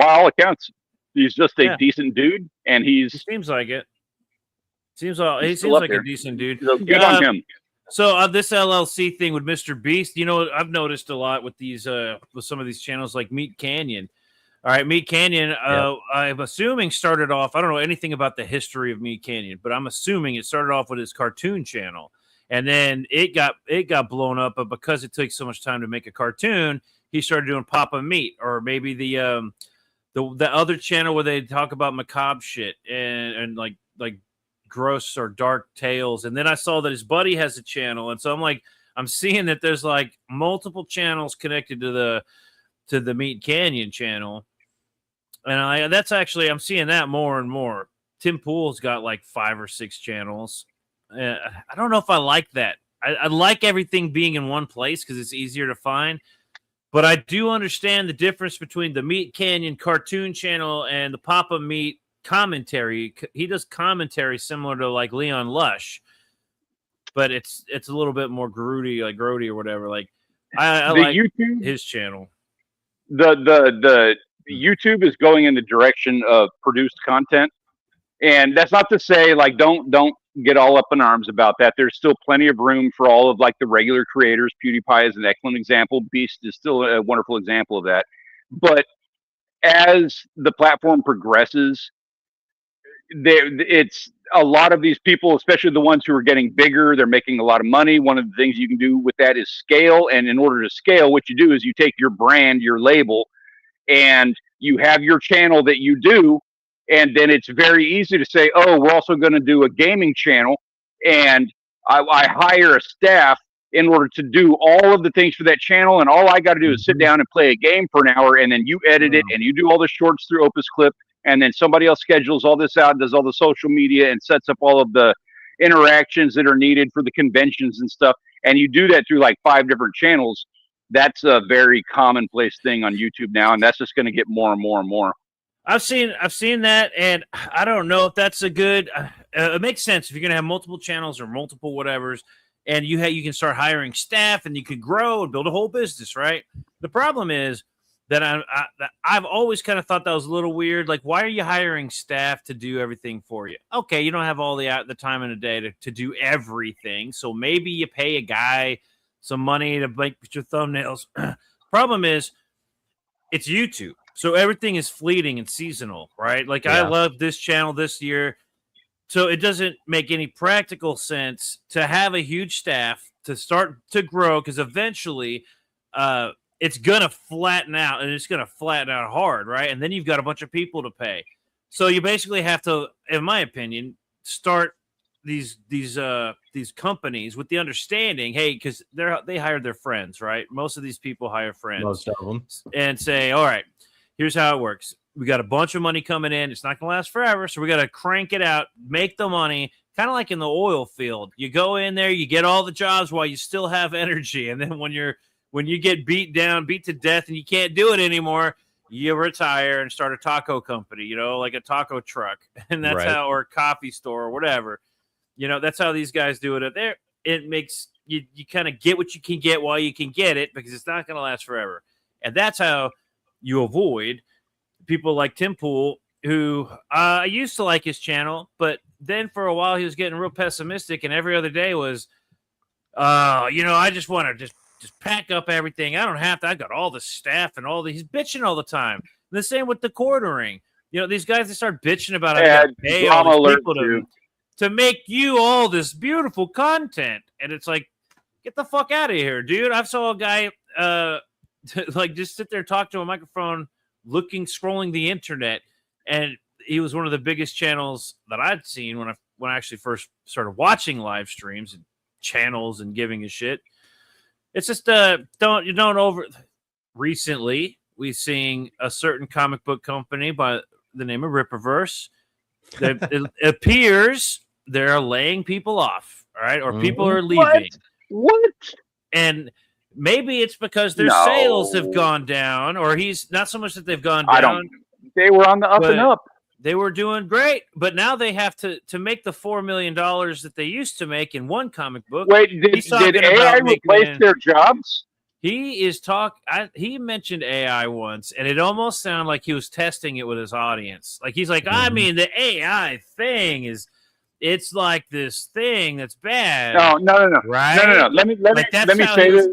all accounts, he's just a decent dude, and he seems like it. He seems like a decent dude. So good on him. So this LLC thing with Mr. Beast, I've noticed a lot with these with some of these channels like Meat Canyon. All right, Meat Canyon, I'm assuming started off. I don't know anything about the history of Meat Canyon, but I'm assuming it started off with his cartoon channel, and then it got blown up. But because it took so much time to make a cartoon, he started doing Papa Meat, or maybe the other channel where they talk about macabre shit and like gross or dark tales. And then I saw that his buddy has a channel, and so I'm seeing that there's like multiple channels connected to the Meat Canyon channel, and I'm seeing that more and more. Tim Pool's got like 5 or 6 channels. I don't know if I like that. I like everything being in one place because it's easier to find. But I do understand the difference between the Meat Canyon cartoon channel and the Papa Meat commentary. He does commentary similar to like Leon Lush, but it's a little bit more grody, like grody or whatever. Like I like YouTube, his channel. The YouTube is going in the direction of produced content, and that's not to say like don't get all up in arms about that. There's still plenty of room for all of like the regular creators. PewDiePie is an excellent example. Beast is still a wonderful example of that. But as the platform progresses, it's a lot of these people, especially the ones who are getting bigger, they're making a lot of money. One of the things you can do with that is scale. And in order to scale, what you do is you take your brand, your label, and you have your channel that you do. And then it's very easy to say, oh, we're also going to do a gaming channel. And I hire a staff in order to do all of the things for that channel. And all I got to do is sit down and play a game for an hour. And then you edit it and you do all the shorts through Opus Clip. And then somebody else schedules all this out, does all the social media and sets up all of the interactions that are needed for the conventions and stuff. And you do that through like 5 different channels. That's a very commonplace thing on YouTube now. And that's just going to get more and more and more. I've seen that, and I don't know if that's a good. It makes sense if you're gonna have multiple channels or multiple whatevers, and you can start hiring staff, and you could grow and build a whole business, right? The problem is that I've always kind of thought that was a little weird. Like, why are you hiring staff to do everything for you? Okay, you don't have all the time in a day to do everything, so maybe you pay a guy some money to make your thumbnails. Problem is, it's YouTube. So everything is fleeting and seasonal, right? Like I love this channel this year. So it doesn't make any practical sense to have a huge staff to start to grow because eventually it's going to flatten out and it's going to flatten out hard, right? And then you've got a bunch of people to pay. So you basically have to, in my opinion, start these companies with the understanding, hey, because they hired their friends, right? Most of these people hire friends. Most of them. And say, all right, here's how it works. We got a bunch of money coming in. It's not going to last forever. So we got to crank it out, make the money, kind of like in the oil field. You go in there, you get all the jobs while you still have energy. And then when you get beat to death and you can't do it anymore, you retire and start a taco company, like a taco truck. And that's how, or a coffee store or whatever. That's how these guys do it. There, it makes you kind of get what you can get while you can get it because it's not going to last forever. And that's how you avoid people like Tim Pool, who I used to like his channel, but then for a while he was getting real pessimistic, and every other day was, I just want to just pack up everything. I don't have to. I got all the staff and he's bitching all the time. And the same with the quartering. These guys, they start bitching about I got to pay all these people to make you all this beautiful content, and it's like, get the fuck out of here, dude. I saw a guy like just sit there, talk to a microphone, scrolling the internet, and he was one of the biggest channels that I'd seen when I actually first started watching live streams and channels and giving a shit. It's just recently we've seen a certain comic book company by the name of Rippaverse that it appears they're laying people off, all right, or people are leaving. What? And maybe it's because their sales have gone down, or he's not so much that they've gone down. They were on the up and up. They were doing great, but now they have to make the $4 million that they used to make in one comic book. Wait, did AI replace their jobs? He mentioned AI once, and it almost sounded like he was testing it with his audience. Like he's like, I mean, the AI thing it's like this thing that's bad. No. Right? No. Let me say this.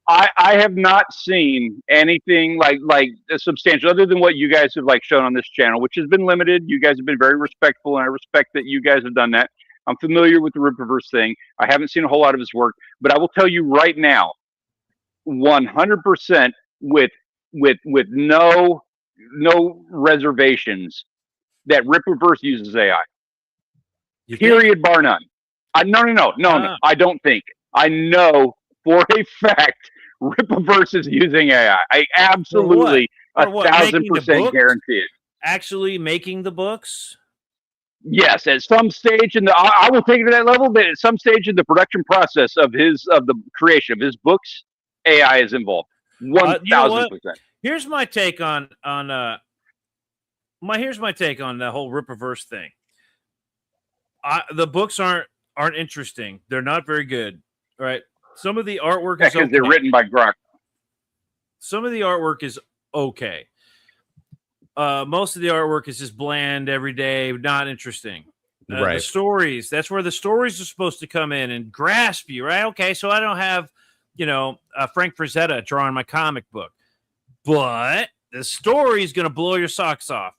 I have not seen anything like substantial other than what you guys have shown on this channel, which has been limited. You guys have been very respectful, and I respect that you guys have done that. I'm familiar with the Rippaverse thing. I haven't seen a whole lot of his work, but I will tell you right now, 100% with no reservations, that Rippaverse uses AI. Period, bar none. No. I don't think. I know for a fact Rippaverse is using AI. I absolutely 1,000% guarantee it. Actually making the books? Yes, at some stage I will take it to that level, but at some stage in the production process of the creation of his books, AI is involved. 1,000%. Here's my take on the whole Rippaverse thing. The books aren't interesting. They're not very good, right? Some of the artwork is because they're written by Grok. Some of the artwork is okay. Most of the artwork is just bland, everyday, not interesting. Right. The stories, that's where the stories are supposed to come in and grasp you, right? Okay, so I don't have, Frank Frazetta drawing my comic book, but the story is going to blow your socks off.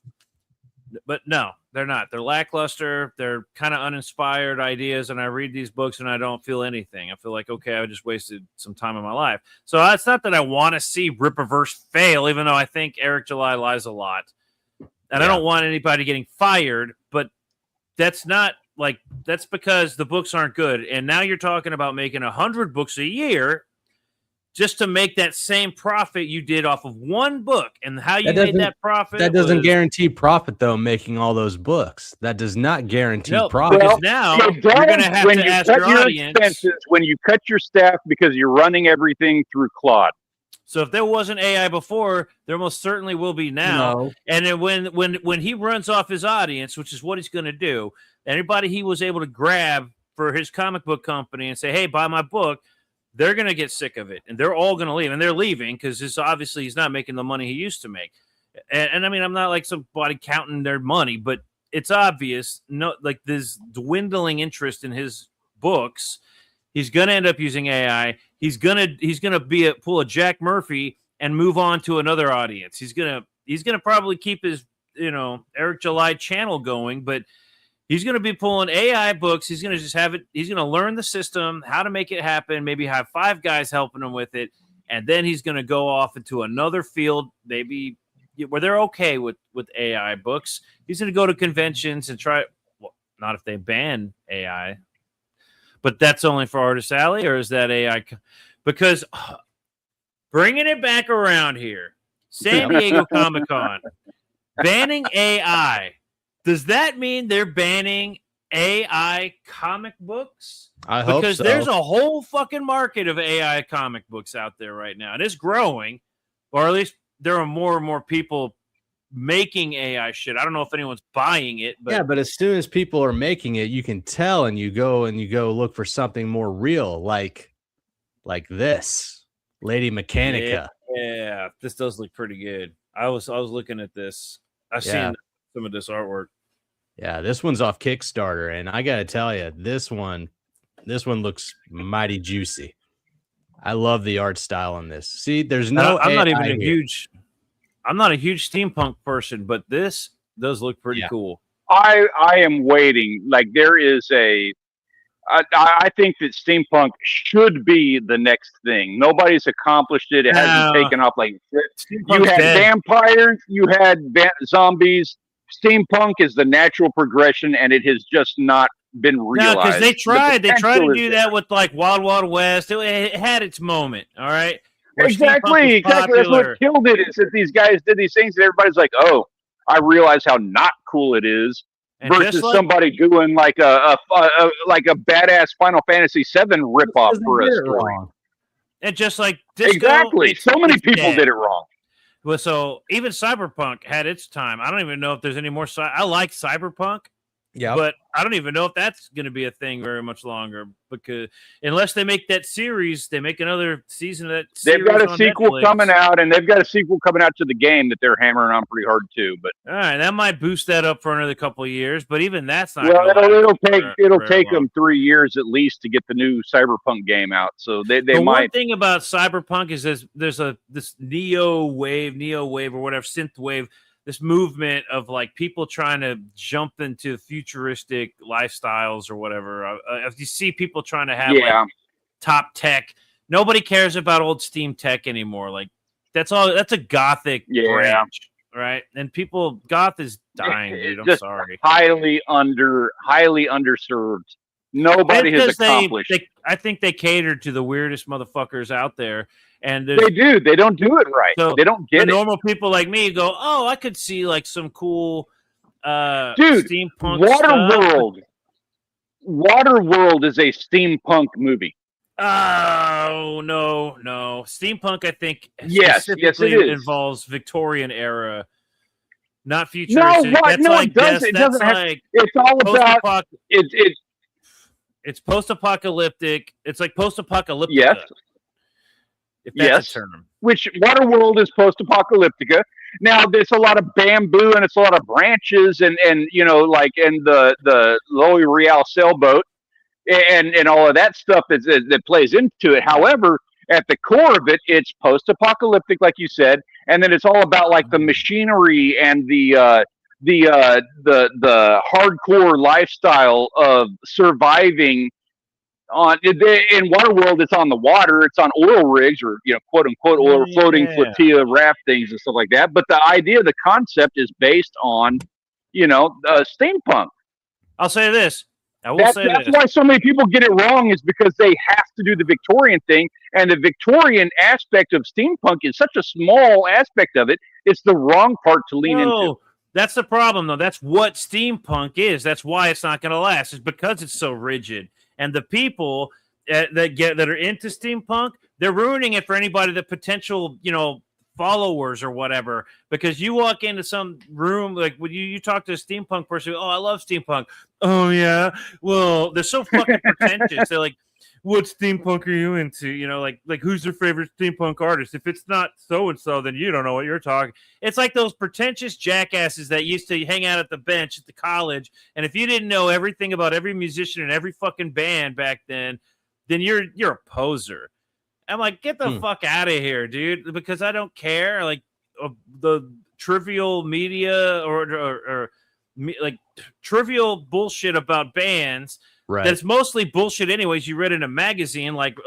But no, they're not. They're lackluster. They're kind of uninspired ideas, and I read these books and I don't feel anything. I feel like, okay, I just wasted some time in my life. So it's not that I want to see Rippaverse fail, even though I think Eric July lies a lot. And I don't want anybody getting fired, but that's because the books aren't good. And now you're talking about making 100 books a year just to make that same profit you did off of one book. And how you made that profit. That doesn't guarantee profit, though, making all those books. That does not guarantee profit. Because now you're going to have to ask your audience. When you cut your staff because you're running everything through Claude. So if there wasn't AI before, there most certainly will be now. No. And then when he runs off his audience, which is what he's going to do, anybody he was able to grab for his comic book company and say, hey, buy my book, they're going to get sick of it, and they're all going to leave, and they're leaving because he's not making the money he used to make. And I mean, I'm not like somebody counting their money, but it's obvious. No, like this dwindling interest in his books. He's going to end up using AI. He's gonna pull a Jack Murphy and move on to another audience. He's gonna probably keep his Eric July channel going, but he's going to be pulling AI books. He's going to just have it. He's going to learn the system, how to make it happen, maybe have 5 guys helping him with it. And then he's going to go off into another field, maybe where they're okay with AI books. He's going to go to conventions and try, well, not if they ban AI, but that's only for Artist Alley, or is that AI? Because bringing it back around here, San Diego Comic-Con, banning AI. Does that mean they're banning AI comic books? I hope so. Because there's a whole fucking market of AI comic books out there right now, and it's growing, or at least there are more and more people making AI shit. I don't know if anyone's buying it, but yeah, but as soon as people are making it, you can tell, and you go look for something more real, like this Lady Mechanica. Yeah, this does look pretty good. I was looking at this. I've seen some of this artwork. Yeah, this one's off Kickstarter, and I gotta tell you, this one looks mighty juicy. I love the art style on this. See, there's no. I'm not a huge steampunk person, but this does look pretty cool. I am waiting. Like there is I think that steampunk should be the next thing. Nobody's accomplished it. It hasn't taken off. Like you had vampires, you had zombies. Steampunk is the natural progression, and it has just not been realized. No, because they tried to do that with like Wild Wild West. It had its moment. All right. Exactly. That's what killed it. Is that these guys did these things, and everybody's like, "Oh, I realize how not cool it is." And versus somebody doing like a badass Final Fantasy VII ripoff for a story. And just like Disco, exactly, so many people did it wrong. Well, so even Cyberpunk had its time. I don't even know if there's any more. I like Cyberpunk. Yeah, but I don't even know if that's going to be a thing very much longer, because unless they make that series, they make another season of that series. They've got a sequel coming out, and they've got a sequel coming out to the game that they're hammering on pretty hard too. But all right, that might boost that up for another couple of years. But even that's not. Well, it'll take them 3 years at least to get the new Cyberpunk game out. So they might. One thing about Cyberpunk is there's this neo wave or whatever, synth wave. This movement of like people trying to jump into futuristic lifestyles or whatever. If you see people trying to have like top tech, nobody cares about old Steam tech anymore. Like that's all. That's a gothic branch. right? And people, goth is dying, dude. I'm Just sorry. highly underserved. Nobody has accomplished. I think they catered to the weirdest motherfuckers out there, and they do. They don't do it right. So they don't get it. Normal people like me go, oh, I could see like some cool, dude, steampunk Waterworld. Waterworld is a steampunk movie. Oh no! Steampunk, I think, yes, it is. Involves Victorian era, not futuristic. No, what? That's no, like it doesn't. It doesn't like it's all about It's post-apocalyptic. It's like post-apocalyptica. Yes. If that's a term. Which Waterworld is post-apocalyptica. Now there's a lot of bamboo and it's a lot of branches and like in the L'Oreal sailboat and all of that stuff that plays into it. However, at the core of it, it's post-apocalyptic, like you said, and then it's all about like the machinery and the hardcore lifestyle of surviving in Waterworld. It's on the water, it's on oil rigs or quote unquote oil floating flotilla raft things and stuff like that. But the idea, the concept is based on steampunk. I'll say this. That's why so many people get it wrong, is because they have to do the Victorian thing, and the Victorian aspect of steampunk is such a small aspect of it. It's the wrong part to lean into. That's the problem, though. That's what steampunk is. That's why it's not going to last. It's because it's so rigid. And the people that are into steampunk, they're ruining it for anybody, the potential, followers or whatever. Because you walk into some room, like when you talk to a steampunk person, oh, I love steampunk. Oh yeah, well, they're so fucking pretentious. They're like, what steampunk are you into? Like who's your favorite steampunk artist? If it's not so and so, then you don't know what you're talking. It's like those pretentious jackasses that used to hang out at the bench at the college, and if you didn't know everything about every musician and every fucking band back then you're a poser. I'm like, get the fuck out of here, dude, because I don't care. Like the trivial media or like trivial bullshit about bands. Right. That's mostly bullshit anyways. You read in a magazine like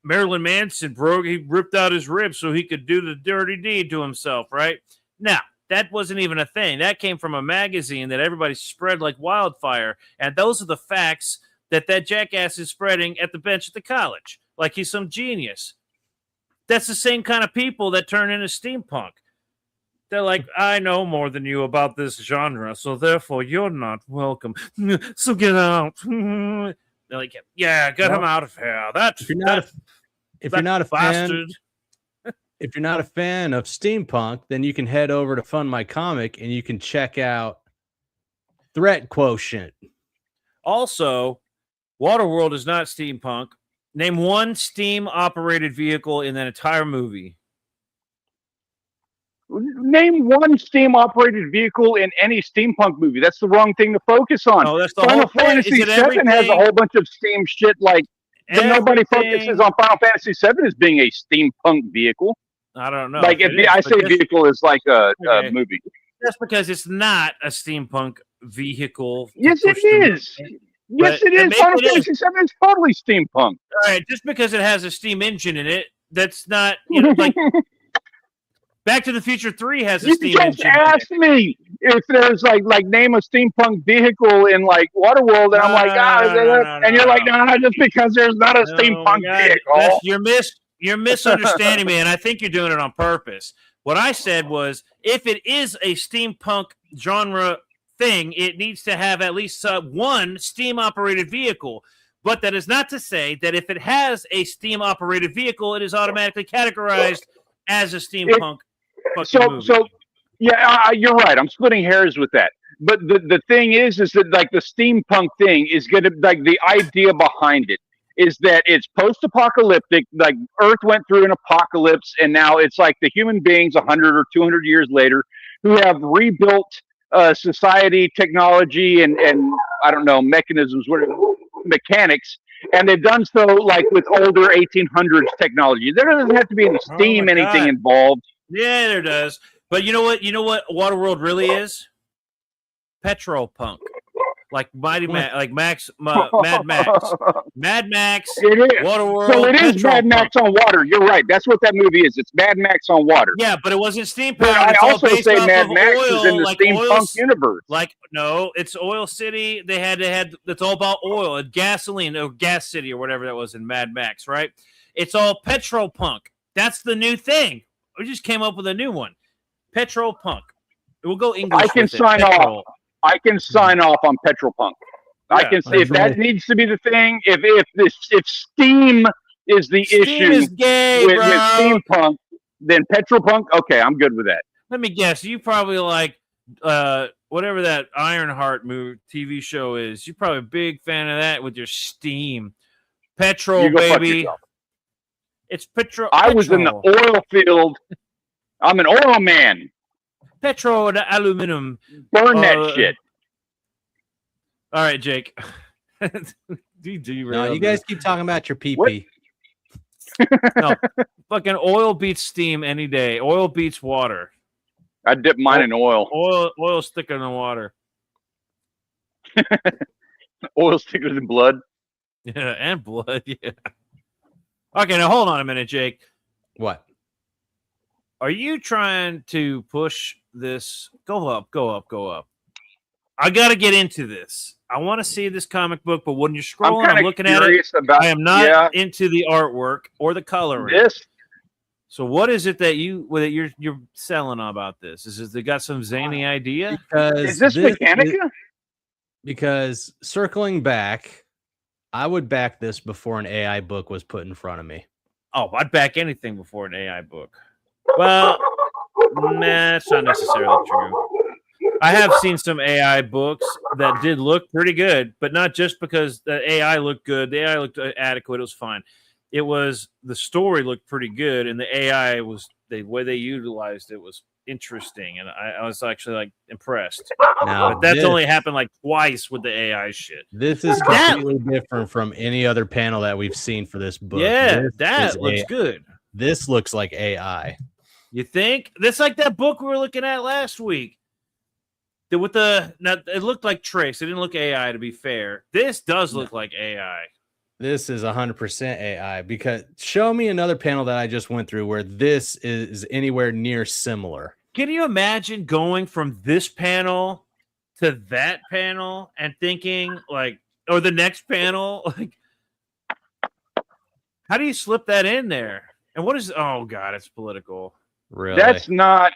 Marilyn Manson he ripped out his ribs so he could do the dirty deed to himself, right? Now, that wasn't even a thing. That came from a magazine that everybody spread like wildfire. And those are the facts that jackass is spreading at the bench at the college. Like he's some genius. That's the same kind of people that turn into steampunk. They're like, I know more than you about this genre, so therefore you're not welcome. So get out. They're like, yeah, get him out of here. If you're not a fan of steampunk, then you can head over to Fund My Comic and you can check out Threat Quotient. Also, Waterworld is not steampunk. Name one steam-operated vehicle in that entire movie. Name one steam-operated vehicle in any steampunk movie. That's the wrong thing to focus on. Oh, that's the Final whole Fantasy VII has a whole bunch of steam shit. Like, nobody focuses on Final Fantasy VII as being a steampunk vehicle. I don't know. Like, I say vehicle is like a movie. That's because it's not a steampunk vehicle. Yes, it is. Yes, it is. Final Fantasy VII is totally steampunk. All right, just because it has a steam engine in it, that's not, like... Back to the Future 3 has a steam engine. You just asked me if there's like name a steampunk vehicle in like Waterworld, and I'm like, and you're like, no, just because there's not a steampunk vehicle. You're misunderstanding me, and I think you're doing it on purpose. What I said was, if it is a steampunk genre thing, it needs to have at least one steam-operated vehicle. But that is not to say that if it has a steam-operated vehicle, it is automatically categorized as a steampunk. So yeah, you're right. I'm splitting hairs with that. But the thing is that like the steampunk thing is going to, like, the idea behind it is that it's post-apocalyptic. Like Earth went through an apocalypse, and now it's like the human beings 100 or 200 years later who have rebuilt society, technology, and I don't know, mechanics. And they've done so like with older 1800s technology. There doesn't have to be any steam, anything involved. Yeah, there does. But you know what? You know what Waterworld really is? Petropunk. like Mad Max, Mad Max, It is. Waterworld. So it is Mad Max on water. You're right. That's what that movie is. It's Mad Max on water. Yeah, but it wasn't steam But powered. I It's all also based say off Mad of Max oil, is in the like steampunk universe. Like no, it's Oil City. They had it's all about oil and gasoline or Gas City or whatever that was in Mad Max, right? It's all petrol punk. That's the new thing. We just came up with a new one. Petrol punk. We'll go English. I can sign off. I can sign off on petrol punk. Yeah, I can see if that needs to be the thing. If steam is the issue is gay, with steampunk, then petrol punk. Okay, I'm good with that. Let me guess. You probably like whatever that Ironheart movie TV show is. You're probably a big fan of that with your steam. Petrol, baby. It's petrol. I was in the oil field. I'm an oil man. Petrol and aluminum. Burn that shit. All right, Jake. You guys keep talking about your pee-pee. No, fucking oil beats steam any day. Oil beats water. I dip mine in oil. Oil's thicker than water. Oil's thicker than blood. Yeah, and blood. Yeah. Okay, now hold on a minute, Jake. What? Are you trying to push this? Go up, go up, go up. I got to get into this. I want to see this comic book, but when you're scrolling, I'm looking at it. I am not into the artwork or the coloring. So what is it that you're selling about this? Is it got some zany idea? Is this Mechanica? Because circling back, I would back this before an AI book was put in front of me. Oh, I'd back anything before an AI book. Well, that's not necessarily true. I have seen some AI books that did look pretty good, but not just because the AI looked good. The AI looked adequate. It was fine. It was the story looked pretty good, and the AI was the way they utilized it was interesting, and I was actually like impressed. But that's only happened like twice with the AI shit. This is completely different from any other panel that we've seen for this book. Yeah, that looks good. This looks like AI. You think? That's like that book we were looking at last week. It looked like Trace. It didn't look AI, to be fair. This does look like AI. This is 100% AI, because show me another panel that I just went through where this is anywhere near similar. Can you imagine going from this panel to that panel and thinking like, or the next panel, like, how do you slip that in there? And what is? Oh God, it's political. Really? That's not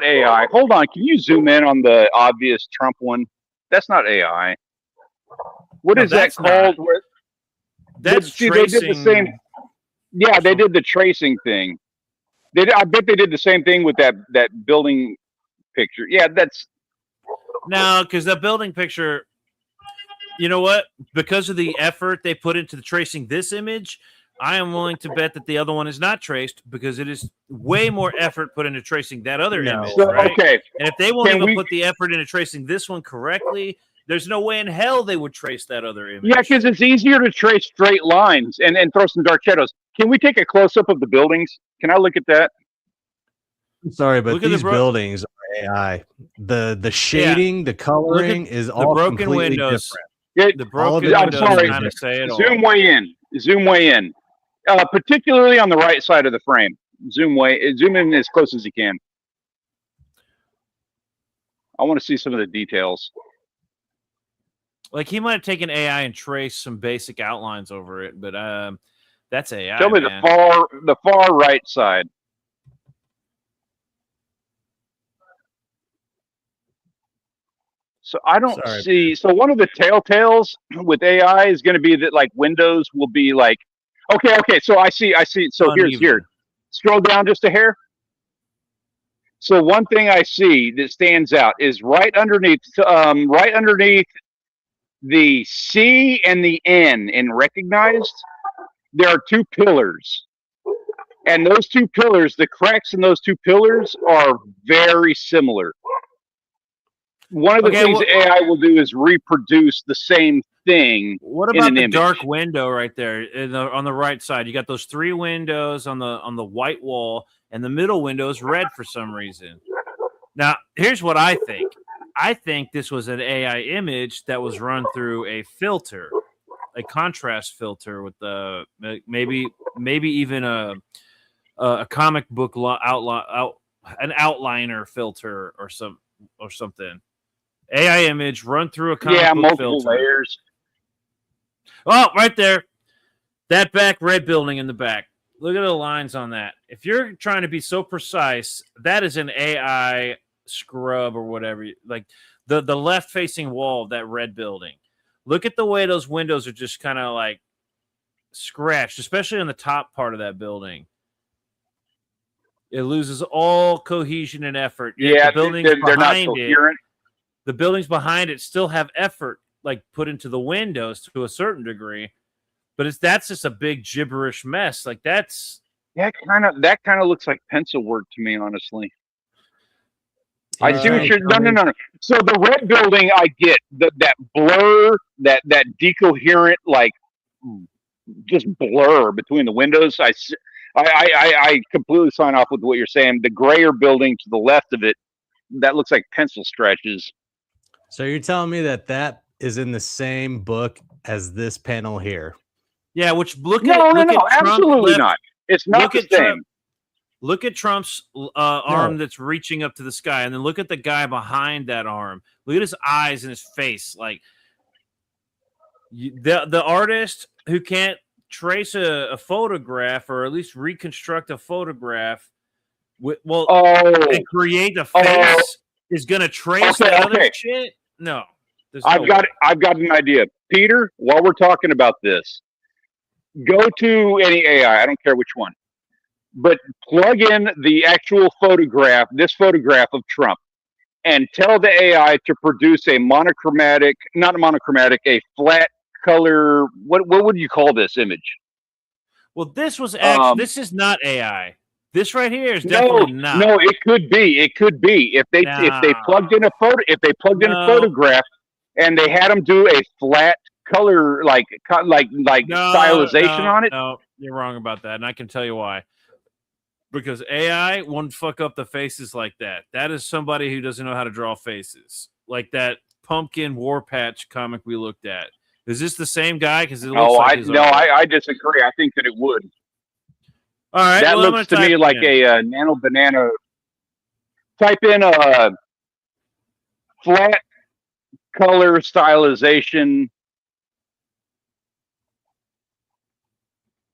AI. Hold on, can you zoom in on the obvious Trump one? That's not AI. What is that called? That's tracing. They did the same. Yeah, they did the tracing thing. I bet they did the same thing with that building picture. Yeah, that's no, because that building picture. You know what? Because of the effort they put into tracing this image, I am willing to bet that the other one is not traced because it is way more effort put into tracing that other image. Right? Okay. And if they won't even put the effort into tracing this one correctly, there's no way in hell they would trace that other image. Yeah, because it's easier to trace straight lines and throw some dark shadows. Can we take a close up of the buildings? Can I look at that? I'm sorry, but these buildings are AI. The shading, the coloring is all broken completely windows. different. The broken windows. I'm sorry. Kind of say it all. Zoom way in. Zoom way in. Particularly on the right side of the frame. Zoom in as close as you can. I want to see some of the details. Like he might have taken AI and traced some basic outlines over it, but that's AI. Show me the far right side. So I don't see. So one of the telltales with AI is going to be that like windows will be like, okay. So I see. So uneven. Here. Scroll down just a hair. So one thing I see that stands out is right underneath the C and the N in recognized, there are two pillars. And those two pillars, the cracks in those two pillars are very similar. One of the things AI will do is reproduce the same thing. What about the dark window right there on the right side? You got those three windows on the white wall, and the middle window is red for some reason. Now, here's what I think. I think this was an AI image that was run through a filter, a contrast filter with the maybe even a comic book an outliner filter or something. AI image run through a comic book multiple filter. layers. Oh, right there. That back red building in the back. Look at the lines on that. If you're trying to be so precise, that is an AI scrub or whatever. Like the left facing wall of that red building. Look at the way those windows are just kind of like scratched, especially on the top part of that building. It loses all cohesion and effort. Yeah, the buildings they're not behind coherent. the buildings behind it still have effort like put into the windows to a certain degree, but that's just a big gibberish mess. Like that kind of looks like pencil work to me, honestly. I see what you're no. So the red building, I get that blur, that decoherent, like just blur between the windows. I completely sign off with what you're saying. The grayer building to the left of it, that looks like pencil stretches. So you're telling me that is in the same book as this panel here? Yeah, which look no, absolutely left, not. It's not the same. Look at Trump's arm that's reaching up to the sky, and then look at the guy behind that arm. Look at his eyes and his face. Like the artist who can't trace a photograph or at least reconstruct a photograph, and create a face is going to trace that other shit. No, I've got an idea, Peter. While we're talking about this, go to any AI. I don't care which one. But plug in the actual photograph, this photograph of Trump, and tell the AI to produce a a flat color. What would you call this image? Well, this was actually this is not AI. This right here is definitely not. No, it could be. It could be if they plugged in a photograph and they had them do a flat color like stylization on it. No, you're wrong about that, and I can tell you why. Because AI won't fuck up the faces like that. That is somebody who doesn't know how to draw faces. Like that pumpkin war patch comic we looked at. Is this the same guy? Because I disagree. I think that it would. All right, that looks to me like a nano banana. Type in a flat color stylization.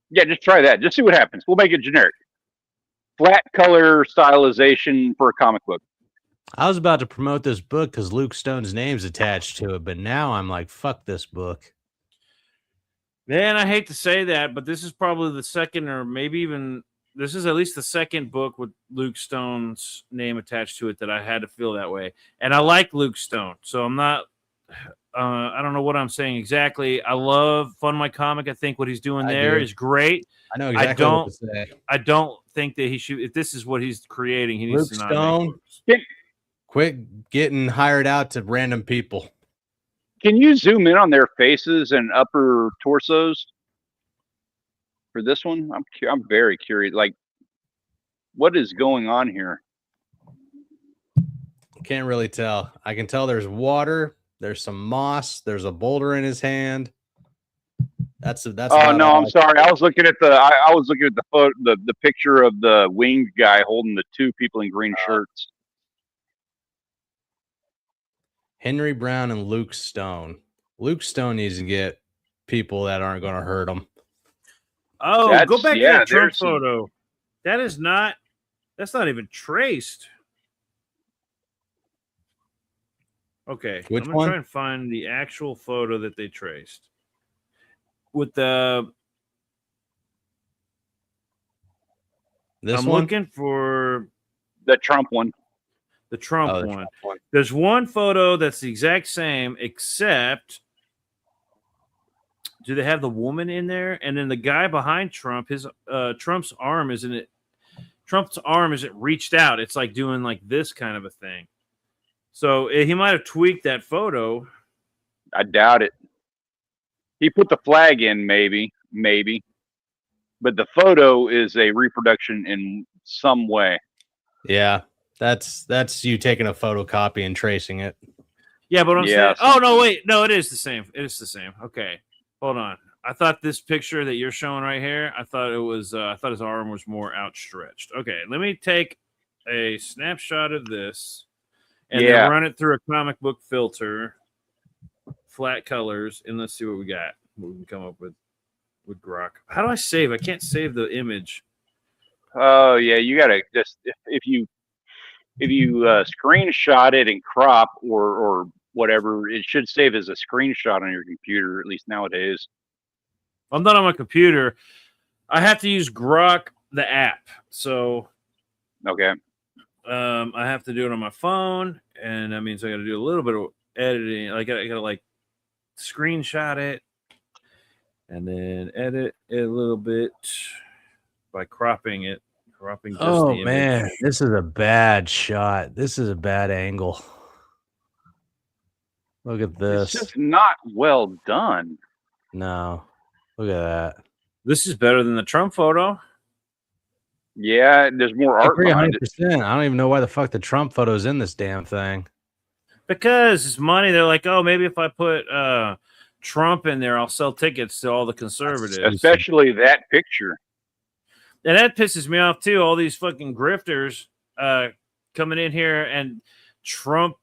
Yeah, just try that. Just see what happens. We'll make it generic. Flat color stylization for a comic book. I was about to promote this book because Luke Stone's name's attached to it, but now I'm like, fuck this book. Man, I hate to say that, but this is probably the second, or maybe even this is at least the second book with Luke Stone's name attached to it that I had to feel that way. And I like Luke Stone, so I'm not. I don't know what I'm saying exactly. I love Fund My Comic. I think what he's doing is great. I know exactly what to say. I don't think that he should. If this is what he's creating, he needs Luke to Stone, quit getting hired out to random people. Can you zoom in on their faces and upper torsos for this one? I'm very curious. Like, what is going on here? Can't really tell. I can tell there's water. There's some moss. There's a boulder in his hand. That's. Oh no, I'm sorry. I was looking at the photo, the picture of the winged guy holding the two people in green shirts. Henry Brown and Luke Stone. Luke Stone needs to get people that aren't going to hurt him. Oh, go back to that Trump photo. That's not even traced. Okay, which I'm one? Try and find the actual photo that they traced with the. I'm looking for the Trump one. The Trump one. There's one photo that's the exact same, except do they have the woman in there? And then the guy behind Trump, his Trump's arm isn't reached out. It's like doing like this kind of a thing. So he might have tweaked that photo. I doubt it. He put the flag in, maybe, but the photo is a reproduction in some way. Yeah, That's you taking a photocopy and tracing it. Yeah, but I'm Yeah, saying, oh no, wait, no, it is the same. It is the same. Okay, hold on. I thought this picture that you're showing right here, I thought it was, I thought his arm was more outstretched. Okay, let me take a snapshot of this and then run it through a comic book filter, flat colors, and let's see what we got. What we can come up with Grok. How do I save? I can't save the image. Oh yeah, you gotta just if you screenshot it and crop or whatever, it should save as a screenshot on your computer, at least nowadays. I'm not on my computer. I have to use Grok, the app. So okay. I have to do it on my phone, and that means I got to do a little bit of editing. I got to like screenshot it and then edit it a little bit by cropping it. Cropping just the image. Man, this is a bad shot. This is a bad angle. Look at this. It's just not well done. No. Look at that. This is better than the Trump photo. Yeah, there's more art behind it. I don't even know why the fuck the Trump photo's in this damn thing. Because it's money. They're like, oh, maybe if I put Trump in there, I'll sell tickets to all the conservatives. Especially that picture. And that pisses me off too. All these fucking grifters coming in here and Trump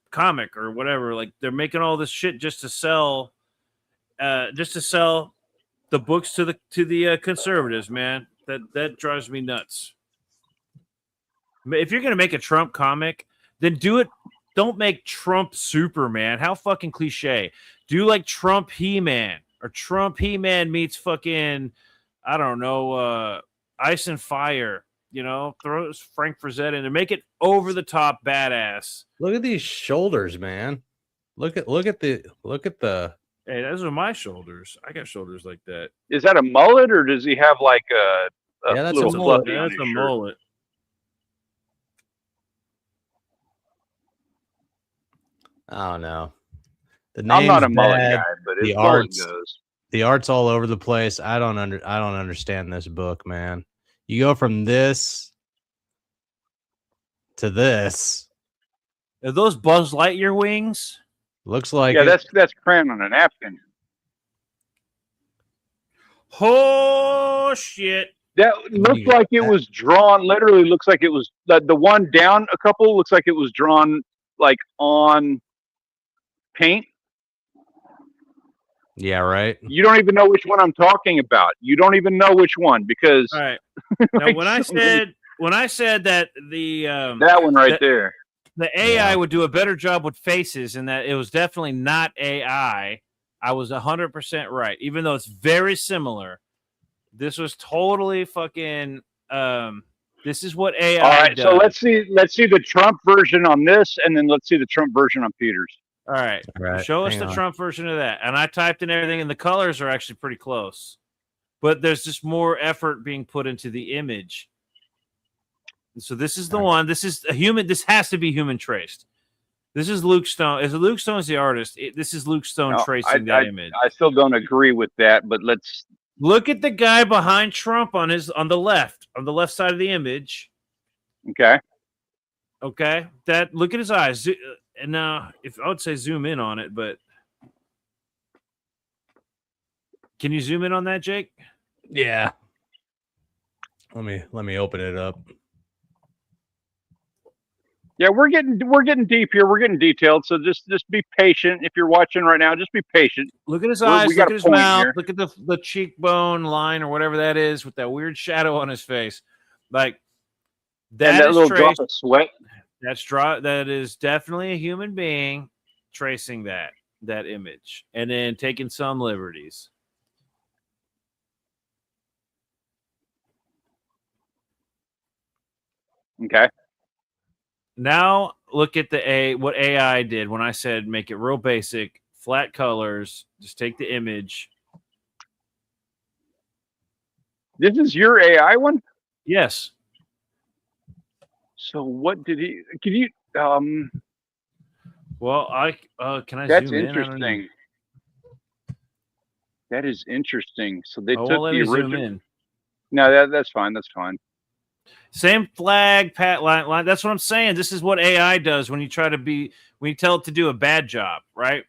comic or whatever. Like they're making all this shit just to sell the books to the conservatives, man. That drives me nuts. If you're gonna make a Trump comic, then do it. Don't make Trump Superman. How fucking cliche. Do like Trump He-Man or Trump He-Man meets fucking, I don't know, Ice and Fire. You know, throw Frank Frazetta in and make it over the top badass. Look at these shoulders, man. Look at the. Hey, those are my shoulders. I got shoulders like that. Is that a mullet or does he have like a that's little a mullet. fluffy on That's his a shirt? mullet. I don't know. I'm not a mullet guy, but as the far as art's it goes. The art's all over the place. I don't understand this book, man. You go from this to this. Are those Buzz Lightyear wings? Looks like that's crayon on a napkin. Oh shit! That looks like it was drawn. Literally, looks like it was the one down a couple. Looks like it was drawn like on paint. Yeah, right. You don't even know which one I'm talking about. You don't even know which one because. All right. Now, when I said that the that one right there. The AI would do a better job with faces, and that it was definitely not AI. I was 100% right, even though it's very similar. This was totally fucking. This is what AI. All right, does. so let's see the Trump version on this, and then let's see the Trump version on Peter's. All right. Show us the Trump version of that, and I typed in everything, and the colors are actually pretty close, but there's just more effort being put into the image. So this is the one. This is a human. This has to be human traced. This is Luke Stone. Is Luke Stone's the artist? This is Luke Stone tracing that image. I still don't agree with that, but let's look at the guy behind Trump on the left side of the image. Okay. Okay. Look at his eyes. And now, if I would say zoom in on it, but can you zoom in on that, Jake? Yeah. Let me open it up. Yeah, we're getting deep here. We're getting detailed. So just be patient. If you're watching right now, just be patient. Look at his eyes. Look at his mouth. Here. Look at the cheekbone line or whatever that is with that weird shadow on his face. Like that little drop of sweat. That is definitely a human being tracing that image and then taking some liberties. Okay. Now look at what AI did when I said make it real basic, flat colors, just take the image. This is your AI one? Yes. So what did he? Can you? Well, can I? That's zoom interesting. in? That is interesting. So they took let the me original. zoom in. No, that's fine. That's fine. Same flag, pat line. That's what I'm saying. This is what AI does when you tell it to do a bad job, right?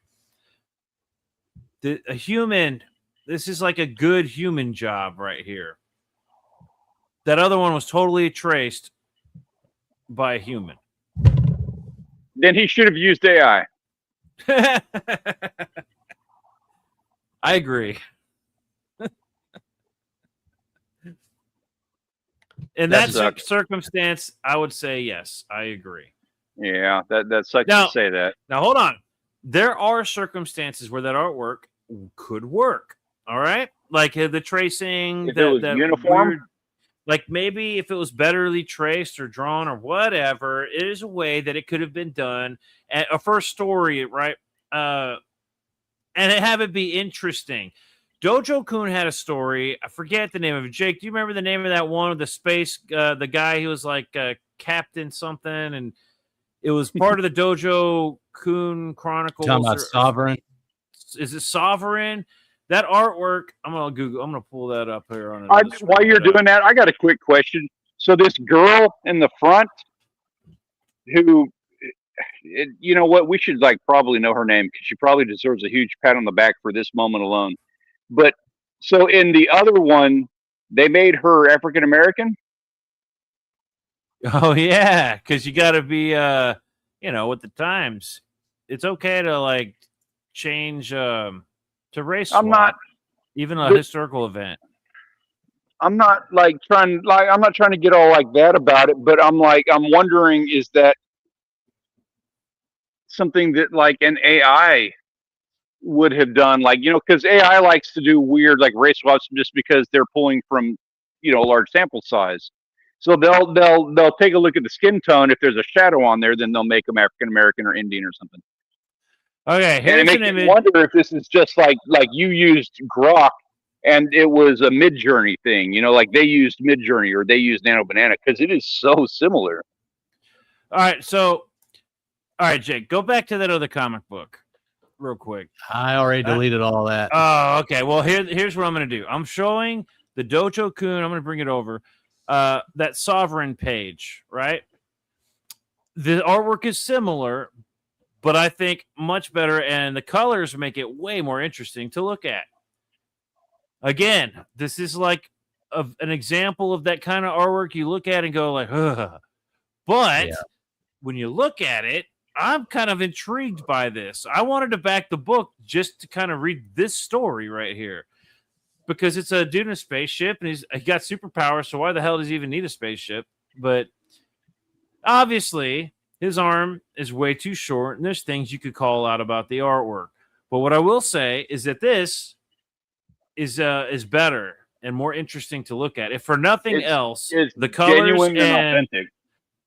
A human, this is like a good human job right here. That other one was totally traced by a human. Then he should have used AI. I agree. In that circumstance, I would say yes. I agree. Yeah, that sucks to say that. Now, hold on. There are circumstances where that artwork could work. All right, like the tracing, if it was uniform. Weird, like maybe if it was betterly traced or drawn or whatever, it is a way that it could have been done at a first story, right? And have it be interesting. Dojo Kun had a story. I forget the name of it. Jake, do you remember the name of that one with the space? The guy who was like Captain something, and it was part of the Dojo Kun Chronicles. Talking about Sovereign. Is it Sovereign? That artwork, I'm gonna pull that up here on. While you're doing that, I got a quick question. So this girl in the front, who, you know what, we should like probably know her name because she probably deserves a huge pat on the back for this moment alone. But so in the other one, they made her African American. Oh yeah, because you got to be, with the times. It's okay to like change to race swap, I'm not even a historical event. I'm not trying to get all like that about it, but I'm wondering, is that something that like an AI would have done, like, because AI likes to do weird like race swaps just because they're pulling from a large sample size. So they'll take a look at the skin tone. If there's a shadow on there, then they'll make them African American or Indian or something. Okay, and it makes me wonder if this is just like you used Grok and it was a Mid-Journey thing, like they used Mid-Journey or they used Nano Banana, because it is so similar. All right, Jake, go back to that other comic book real quick. I already deleted all that. Oh, okay. Well, here's what I'm going to do. I'm showing the Dojo Kun. I'm going to bring it over. That Sovereign page, right? The artwork is similar, but I think much better, and the colors make it way more interesting to look at. Again, this is like an example of that kind of artwork you look at and go like, ugh. But when you look at it, I'm kind of intrigued by this. I wanted to back the book just to kind of read this story right here, because it's a dude in a spaceship and he got superpowers. So why the hell does he even need a spaceship? But obviously his arm is way too short, and there's things you could call out about the artwork. But what I will say is that this is better and more interesting to look at. If for nothing else, the colors genuine and authentic.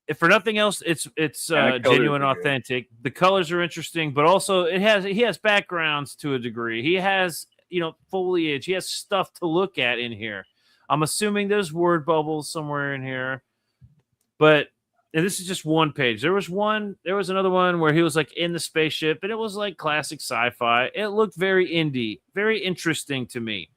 If for nothing else, it's genuine, authentic. The colors are interesting, but also he has backgrounds to a degree. He has foliage. He has stuff to look at in here. I'm assuming there's word bubbles somewhere in here, and this is just one page. There was another one where he was like in the spaceship, and it was like classic sci-fi. It looked very indie, very interesting to me,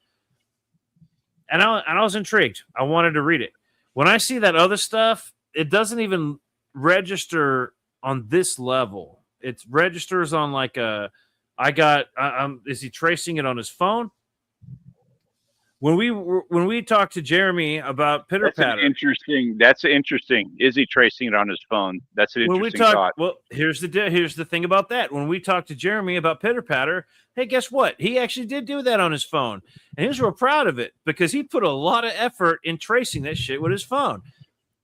and I was intrigued. I wanted to read it. When I see that other stuff, it doesn't even register on this level. It registers on like is he tracing it on his phone? When we talked to Jeremy about Pitter Patter, that's interesting. Is he tracing it on his phone? That's an interesting thought. Well, here's the thing about that. When we talked to Jeremy about Pitter Patter, hey, guess what? He actually did do that on his phone, and he was real proud of it because he put a lot of effort in tracing that shit with his phone.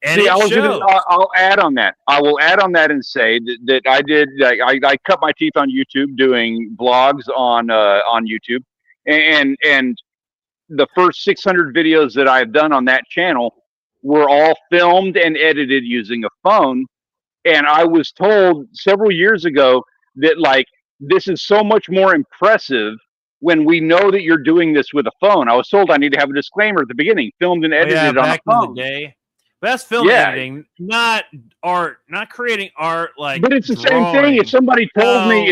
And I'll add on that. I will add on that and say that I did. I cut my teeth on YouTube doing vlogs on YouTube, and the first 600 videos that I've done on that channel were all filmed and edited using a phone. And I was told several years ago that like this is so much more impressive when we know that you're doing this with a phone. I was told I need to have a disclaimer at the beginning: filmed and edited on a phone. In the day. But that's film editing, not art, not creating art like. But it's the same thing. If somebody told me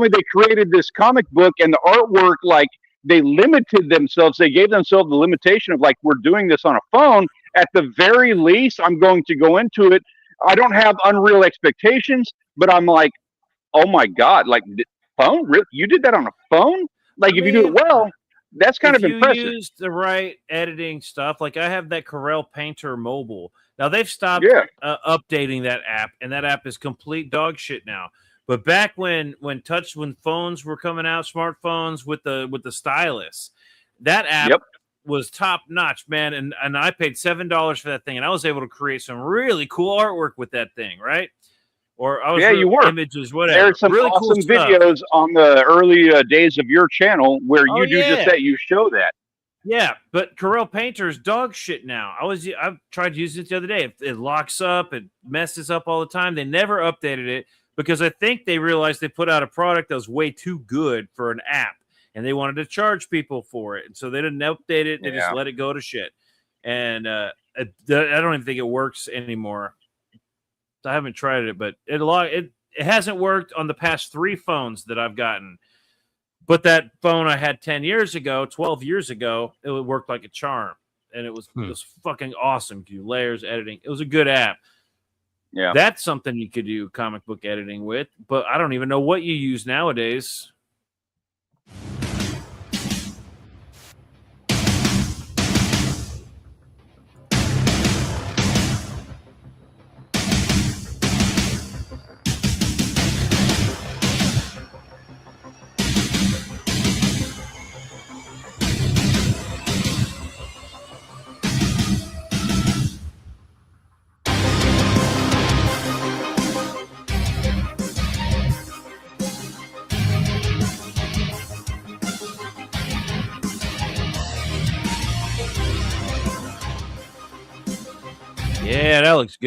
they created this comic book and the artwork, like they limited themselves, they gave themselves the limitation of like, we're doing this on a phone, at the very least, I'm going to go into it. I don't have unreal expectations, but I'm like, oh my God, like phone? Really? You did that on a phone? Like if you do it well, that's kind of impressive. If you use the right editing stuff, like I have that Corel Painter mobile. Now they've stopped updating that app, and that app is complete dog shit now. But back when phones were coming out, smartphones with the stylus, that app was top notch, man. And I paid $7 for that thing, and I was able to create some really cool artwork with that thing, right? Or I was you were images, whatever. There's some really awesome cool videos on the early days of your channel where you do just that. You show that. Yeah, but Corel Painter is dog shit now. I've tried using it the other day. It locks up, it messes up all the time. They never updated it because I think they realized they put out a product that was way too good for an app, and they wanted to charge people for it, and so they didn't update it. They just let it go to shit. And I don't even think it works anymore. I haven't tried it, but it hasn't worked on the past 3 phones that I've gotten. But that phone I had 10 years ago, 12 years ago, it worked like a charm. And it was fucking awesome. Do layers, editing. It was a good app. Yeah. That's something you could do comic book editing with, but I don't even know what you use nowadays. Yeah, that looks good.